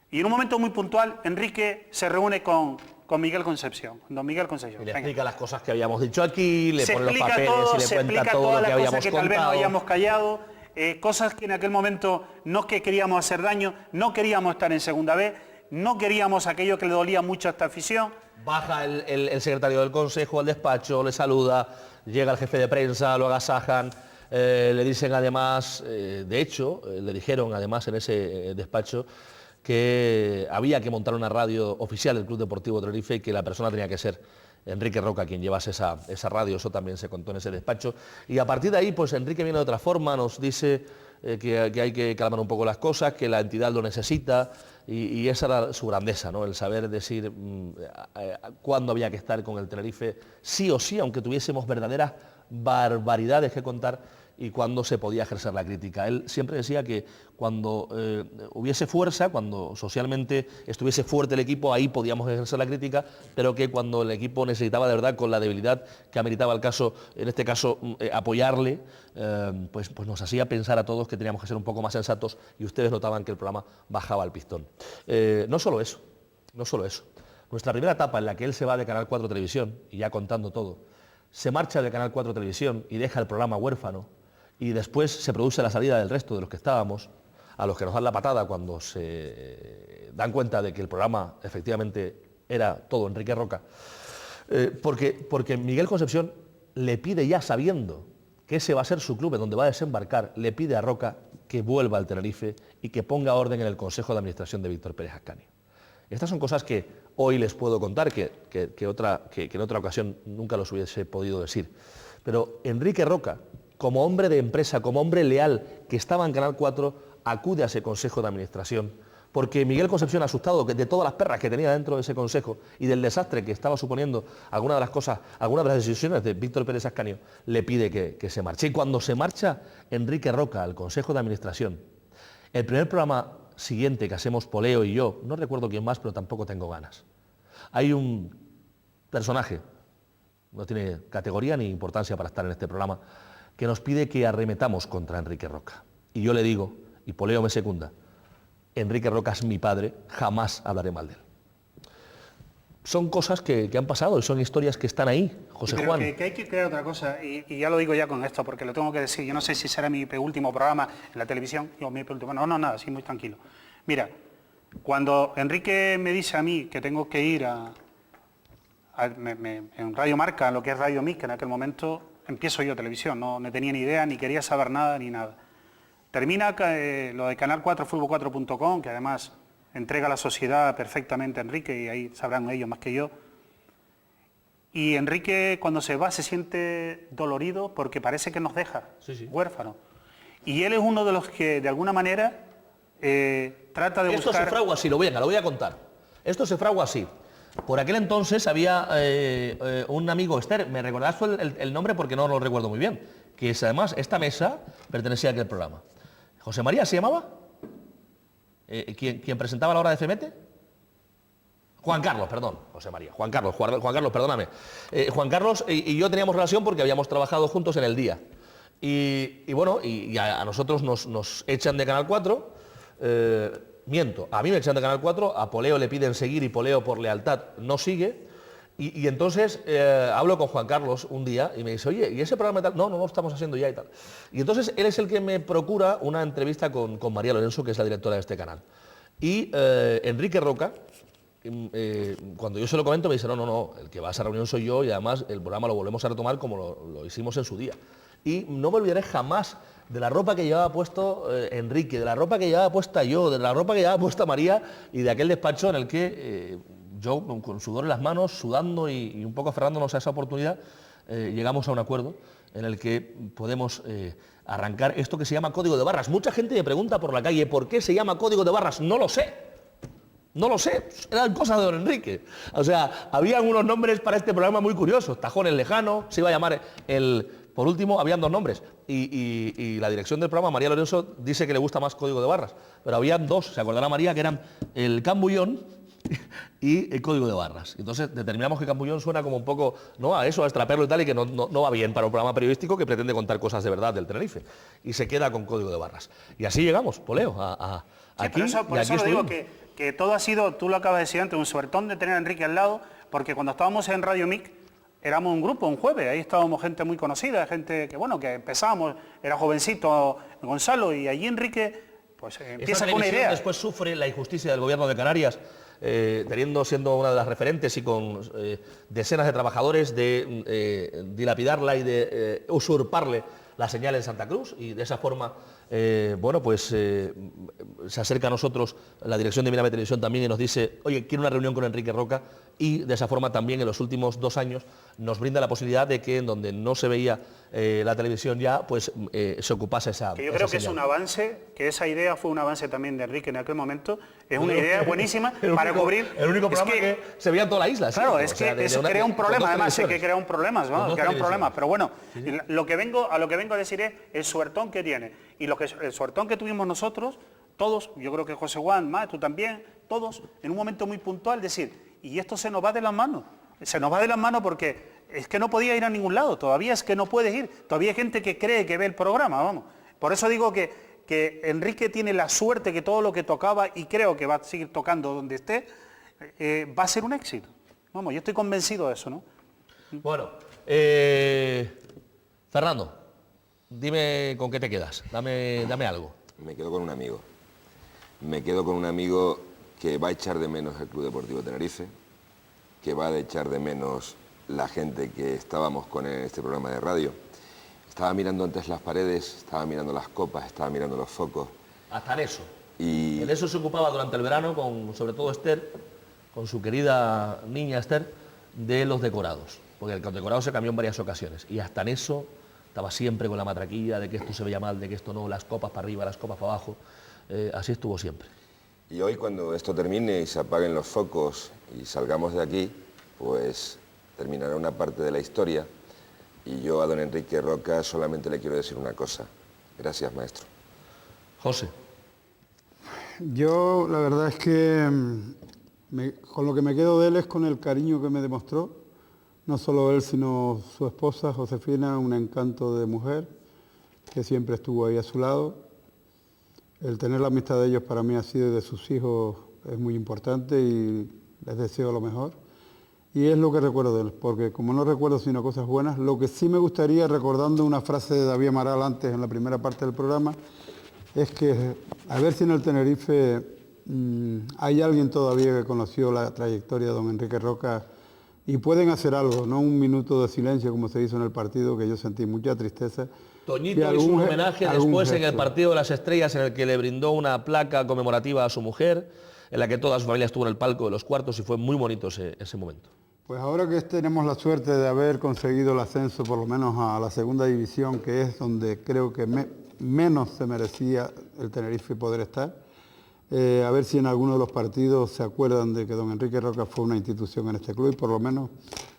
Y en un momento muy puntual, Enrique se reúne con Miguel Concepción, don Miguel Concepción. Y le explica las cosas que habíamos dicho aquí, le pone los papeles y le cuenta todo lo que habíamos contado. Tal vez no hayamos callado, cosas que en aquel momento no que queríamos hacer daño, no queríamos estar en segunda B, no queríamos aquello que le dolía mucho a esta afición. Baja el secretario del Consejo al despacho, le saluda, llega el jefe de prensa, lo agasajan, le dicen además, de hecho, le dijeron además en ese despacho que había que montar una radio oficial del Club Deportivo Tenerife y que la persona tenía que ser Enrique Roca quien llevase esa radio, eso también se contó en ese despacho. Y a partir de ahí, pues Enrique viene de otra forma, nos dice que hay que calmar un poco las cosas, que la entidad lo necesita, y esa era su grandeza, ¿no? El saber decir cuándo había que estar con el Tenerife, sí o sí, aunque tuviésemos verdaderas barbaridades que contar, y cuando se podía ejercer la crítica. Él siempre decía que cuando hubiese fuerza, cuando socialmente estuviese fuerte el equipo, ahí podíamos ejercer la crítica, pero que cuando el equipo necesitaba de verdad, con la debilidad que ameritaba el caso, en este caso apoyarle, pues nos hacía pensar a todos que teníamos que ser un poco más sensatos, y ustedes notaban que el programa bajaba el pistón. No solo eso. Nuestra primera etapa en la que él se va de Canal 4 Televisión, y ya contando todo, se marcha de Canal 4 Televisión y deja el programa huérfano, y después se produce la salida del resto de los que estábamos, a los que nos dan la patada cuando se dan cuenta de que el programa efectivamente era todo Enrique Roca, porque Miguel Concepción le pide, ya sabiendo que ese va a ser su club en donde va a desembarcar, le pide a Roca que vuelva al Tenerife y que ponga orden en el Consejo de Administración de Víctor Pérez Ascanio. Estas son cosas que hoy les puedo contar, que en otra ocasión nunca los hubiese podido decir. Pero Enrique Roca, como hombre de empresa, como hombre leal que estaba en Canal 4, acude a ese Consejo de Administración, porque Miguel Concepción, asustado de todas las perras que tenía dentro de ese Consejo y del desastre que estaba suponiendo algunas de las decisiones de Víctor Pérez Ascanio, le pide que se marche. Y cuando se marcha Enrique Roca al Consejo de Administración, el primer programa siguiente que hacemos Poleo y yo, no recuerdo quién más, pero tampoco tengo ganas. Hay un personaje, no tiene categoría ni importancia para estar en este programa, que nos pide que arremetamos contra Enrique Roca. Y yo le digo, y Poleo me secunda, Enrique Roca es mi padre, jamás hablaré mal de él. Son cosas que han pasado y son historias que están ahí, José Juan. Que hay que crear otra cosa, y ya lo digo ya con esto, porque lo tengo que decir. Yo no sé si será mi último programa en la televisión, o mi último, no, nada, sí, muy tranquilo. Mira, cuando Enrique me dice a mí que tengo que ir en Radio Marca, lo que es Radio Mic, en aquel momento empiezo yo televisión, no tenía ni idea, ni quería saber nada, ni nada. Termina lo de Canal 4, Fútbol4.com, que además entrega a la sociedad perfectamente a Enrique, y ahí sabrán ellos más que yo. Y Enrique, cuando se va, se siente dolorido porque parece que nos deja huérfanos. Y él es uno de los que, de alguna manera, trata de buscar... Esto se fragua así, lo voy a contar. Esto se fragua así. Por aquel entonces había un amigo, Esther, me recordás el nombre porque no lo recuerdo muy bien, que es, además esta mesa pertenecía a aquel programa. ¿José María se llamaba? ¿Quién presentaba la hora de Femete? Juan Carlos, perdón, José María. Juan Carlos, perdóname. Juan Carlos y yo teníamos relación porque habíamos trabajado juntos en El Día. Y bueno, y a nosotros nos echan de Canal 4. Miento, a mí me echan de Canal 4, a Poleo le piden seguir y Poleo por lealtad no sigue. Y entonces hablo con Juan Carlos un día y me dice, oye, ¿y ese programa tal? No, lo estamos haciendo ya y tal. Y entonces él es el que me procura una entrevista con María Lorenzo, que es la directora de este canal. Y Enrique Roca, cuando yo se lo comento, me dice, no, el que va a esa reunión soy yo, y además el programa lo volvemos a retomar como lo hicimos en su día. Y no me olvidaré jamás de la ropa que llevaba puesto Enrique, de la ropa que llevaba puesta yo, de la ropa que llevaba puesta María, y de aquel despacho en el que yo, con sudor en las manos, sudando y un poco aferrándonos a esa oportunidad, llegamos a un acuerdo en el que podemos arrancar esto que se llama Código de Barras. Mucha gente me pregunta por la calle, ¿por qué se llama Código de Barras? No lo sé, eran cosas de don Enrique. O sea, habían unos nombres para este programa muy curiosos, Tajones Lejano, se iba a llamar por último, habían dos nombres, y la dirección del programa, María Lorenzo, dice que le gusta más Código de Barras, pero habían dos, se acordará María, que eran el Cambullón y el Código de Barras. Entonces determinamos que Cambullón suena como un poco, ¿no?, a eso, a extraperlo y tal, y que no va bien para un programa periodístico que pretende contar cosas de verdad del Tenerife, y se queda con Código de Barras. Y así llegamos, Poleo, aquí. Por eso lo digo, que todo ha sido, tú lo acabas de decir antes, un suertón de tener a Enrique al lado, porque cuando estábamos en Radio Mic, éramos un grupo, un jueves, ahí estábamos gente muy conocida, gente que, bueno, que empezábamos, era jovencito Gonzalo, y allí Enrique, pues empieza con una idea. Después sufre la injusticia del gobierno de Canarias, siendo una de las referentes y con decenas de trabajadores, de dilapidarla y de usurparle la señal en Santa Cruz, y de esa forma bueno, pues se acerca a nosotros la dirección de Mírame Televisión también y nos dice, oye, quiero una reunión con Enrique Roca, y de esa forma también en los últimos 2 años nos brinda la posibilidad de que en donde no se veía la televisión ya, pues se ocupase esa que yo creo que señal. es un avance, que esa idea fue un avance también de Enrique en aquel momento, es una idea buenísima para cubrir... El único programa que se veía en toda la isla. Claro, ¿sí? es O sea, que eso crea un problema, además, es que crea un problema, vamos, crea un problema, pero bueno, Sí, sí. a lo que vengo a decir es el suertón que tiene, y el suertón que tuvimos nosotros, todos, yo creo que José Juan, más, tú también, todos, en un momento muy puntual, decir, y esto se nos va de las manos, porque es que no podía ir a ningún lado, todavía es que no puedes ir, todavía hay gente que cree que ve el programa, vamos. Por eso digo que Enrique tiene la suerte que todo lo que tocaba, y creo que va a seguir tocando donde esté, va a ser un éxito. Vamos, yo estoy convencido de eso, ¿no? Bueno, Fernando, dime con qué te quedas, dame algo. Me quedo con un amigo. Me quedo con un amigo que va a echar de menos el Club Deportivo Tenerife, que va a echar de menos la gente que estábamos con él en este programa de radio. Estaba mirando antes las paredes, estaba mirando las copas, estaba mirando los focos. Hasta en eso. Y En eso se ocupaba durante el verano, sobre todo Esther, con su querida niña Esther, de los decorados. Porque el decorado se cambió en varias ocasiones. Y hasta en eso estaba siempre con la matraquilla de que esto se veía mal, de que esto no, las copas para arriba, las copas para abajo. Así estuvo siempre. Y hoy, cuando esto termine y se apaguen los focos y salgamos de aquí, pues terminará una parte de la historia. Y yo a don Enrique Roca solamente le quiero decir una cosa. Gracias, maestro. José. Yo la verdad es que con lo que me quedo de él es con el cariño que me demostró. No solo él, sino su esposa, Josefina, un encanto de mujer, que siempre estuvo ahí a su lado. El tener la amistad de ellos para mí ha sido, y de sus hijos, es muy importante, y les deseo lo mejor. Y es lo que recuerdo de él, porque como no recuerdo sino cosas buenas, lo que sí me gustaría, recordando una frase de David Amaral antes en la primera parte del programa, es que a ver si en el Tenerife hay alguien todavía que conoció la trayectoria de don Enrique Roca y pueden hacer algo, no un minuto de silencio como se hizo en el partido, que yo sentí mucha tristeza. Toñito hizo un homenaje después en el Partido de las Estrellas, en el que le brindó una placa conmemorativa a su mujer, en la que toda su familia estuvo en el palco de los cuartos, y fue muy bonito ese momento. Pues ahora que tenemos la suerte de haber conseguido el ascenso por lo menos a la segunda división, que es donde creo que menos se merecía el Tenerife poder estar, a ver si en alguno de los partidos se acuerdan de que don Enrique Roca fue una institución en este club, y por lo menos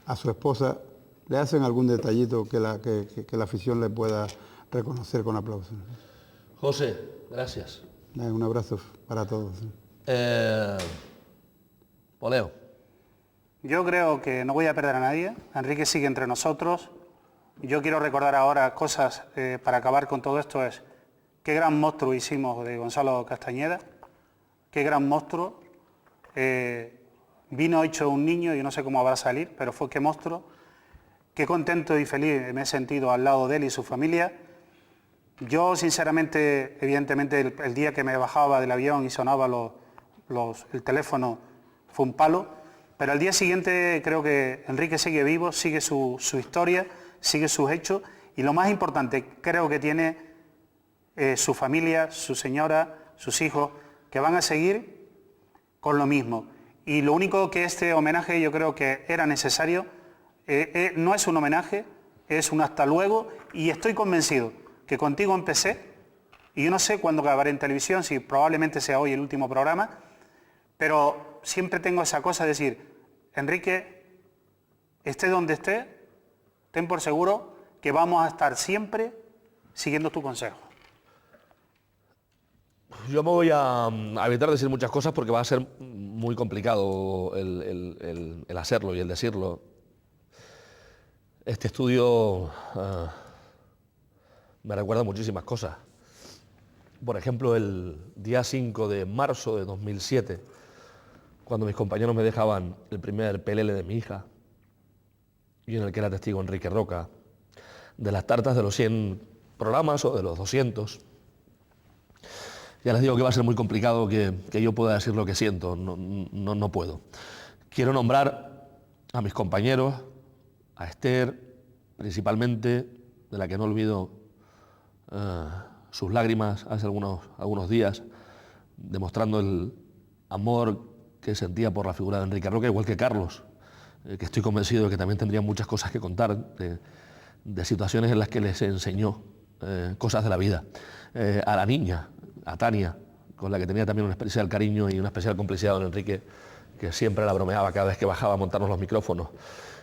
a su esposa le hacen algún detallito que la afición le pueda reconocer con aplausos. José, gracias. Un abrazo para todos. Poleo. Yo creo que no voy a perder a nadie. Enrique sigue entre nosotros. Yo quiero recordar ahora cosas para acabar con todo esto. Es qué gran monstruo hicimos de Gonzalo Castañeda. Qué gran monstruo. Vino hecho un niño, yo no sé cómo va a salir, pero fue qué monstruo. Qué contento y feliz me he sentido al lado de él y su familia. Yo, sinceramente, evidentemente, el día que me bajaba del avión y sonaba el teléfono fue un palo. Pero al día siguiente creo que Enrique sigue vivo, sigue su historia, sigue sus hechos, y lo más importante, creo que tiene su familia, su señora, sus hijos, que van a seguir con lo mismo. Y lo único que este homenaje yo creo que era necesario, no es un homenaje, es un hasta luego, y estoy convencido que contigo empecé, y yo no sé cuándo acabaré en televisión, si probablemente sea hoy el último programa, pero siempre tengo esa cosa de decir, Enrique, esté donde esté, ten por seguro que vamos a estar siempre siguiendo tu consejo. Yo me voy a evitar decir muchas cosas porque va a ser muy complicado el hacerlo y el decirlo. Este estudio me recuerda muchísimas cosas. Por ejemplo, el día 5 de marzo de 2007, cuando mis compañeros me dejaban el primer pelele de mi hija, y en el que era testigo Enrique Roca, de las tartas de los 100 programas o de los 200. Ya les digo que va a ser muy complicado que yo pueda decir lo que siento, no puedo. Quiero nombrar a mis compañeros, a Esther, principalmente, de la que no olvido sus lágrimas hace algunos días, demostrando el amor que sentía por la figura de Enrique Roca, igual que Carlos, que estoy convencido de que también tendría muchas cosas que contar de situaciones en las que les enseñó cosas de la vida. A la niña, a Tania, con la que tenía también un especial cariño y una especial complicidad don Enrique, que siempre la bromeaba cada vez que bajaba a montarnos los micrófonos.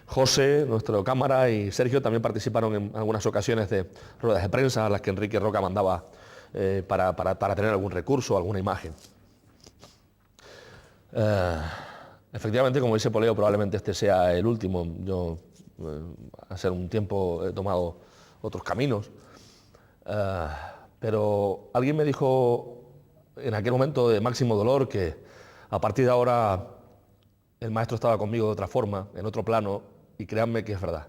José, nuestro cámara, y Sergio también participaron en algunas ocasiones de ruedas de prensa a las que Enrique Roca mandaba para tener algún recurso, alguna imagen. Efectivamente, como dice Poleo, probablemente este sea el último. Yo hace un tiempo he tomado otros caminos, pero alguien me dijo en aquel momento de máximo dolor que a partir de ahora el maestro estaba conmigo de otra forma, en otro plano, y créanme que es verdad.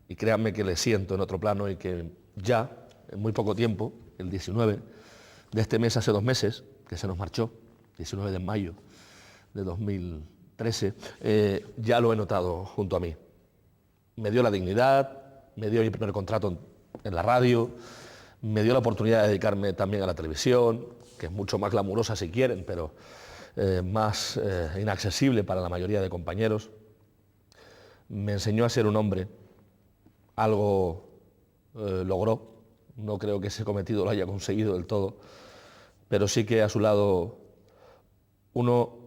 Y créanme que le siento en otro plano y que ya, en muy poco tiempo, el 19 de este mes, hace 2 meses, que se nos marchó, 19 de mayo de 2013, ya lo he notado junto a mí. Me dio la dignidad, me dio mi primer contrato en la radio, me dio la oportunidad de dedicarme también a la televisión, que es mucho más glamurosa si quieren, pero más inaccesible para la mayoría de compañeros. Me enseñó a ser un hombre, algo logró, no creo que ese cometido lo haya conseguido del todo, pero sí que a su lado uno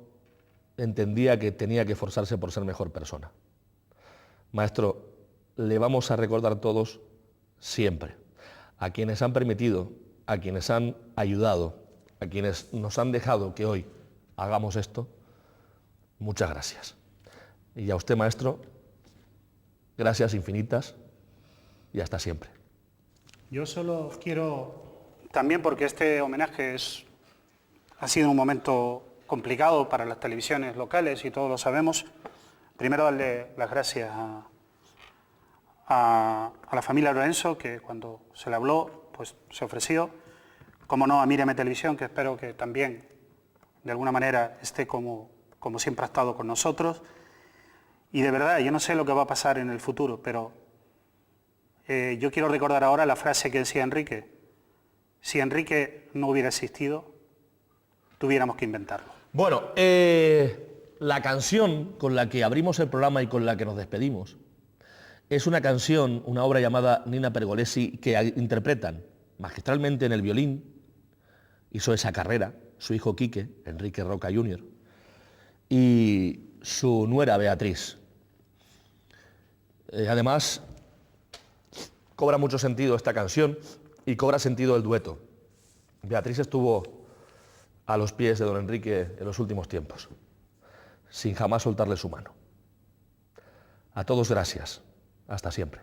entendía que tenía que esforzarse por ser mejor persona. Maestro, le vamos a recordar todos siempre, a quienes han permitido, a quienes han ayudado, a quienes nos han dejado que hoy hagamos esto, muchas gracias. Y a usted, maestro, gracias infinitas y hasta siempre. Yo solo quiero, también porque este homenaje ha sido un momento complicado para las televisiones locales y todos lo sabemos, primero darle las gracias a la familia Lorenzo, que cuando se le habló, pues se ofreció, como no a Mírame Televisión, que espero que también de alguna manera esté como siempre ha estado con nosotros. Y de verdad, yo no sé lo que va a pasar en el futuro, pero yo quiero recordar ahora la frase que decía Enrique. Si Enrique no hubiera existido, tuviéramos que inventarlo. Bueno, la canción con la que abrimos el programa y con la que nos despedimos es una canción, una obra llamada Nina Pergolesi, que interpretan magistralmente en el violín, hizo esa carrera, su hijo Quique, Enrique Roca Jr., y su nuera Beatriz. Además, cobra mucho sentido esta canción y cobra sentido el dueto. Beatriz estuvo a los pies de don Enrique en los últimos tiempos, sin jamás soltarle su mano. A todos gracias. Hasta siempre.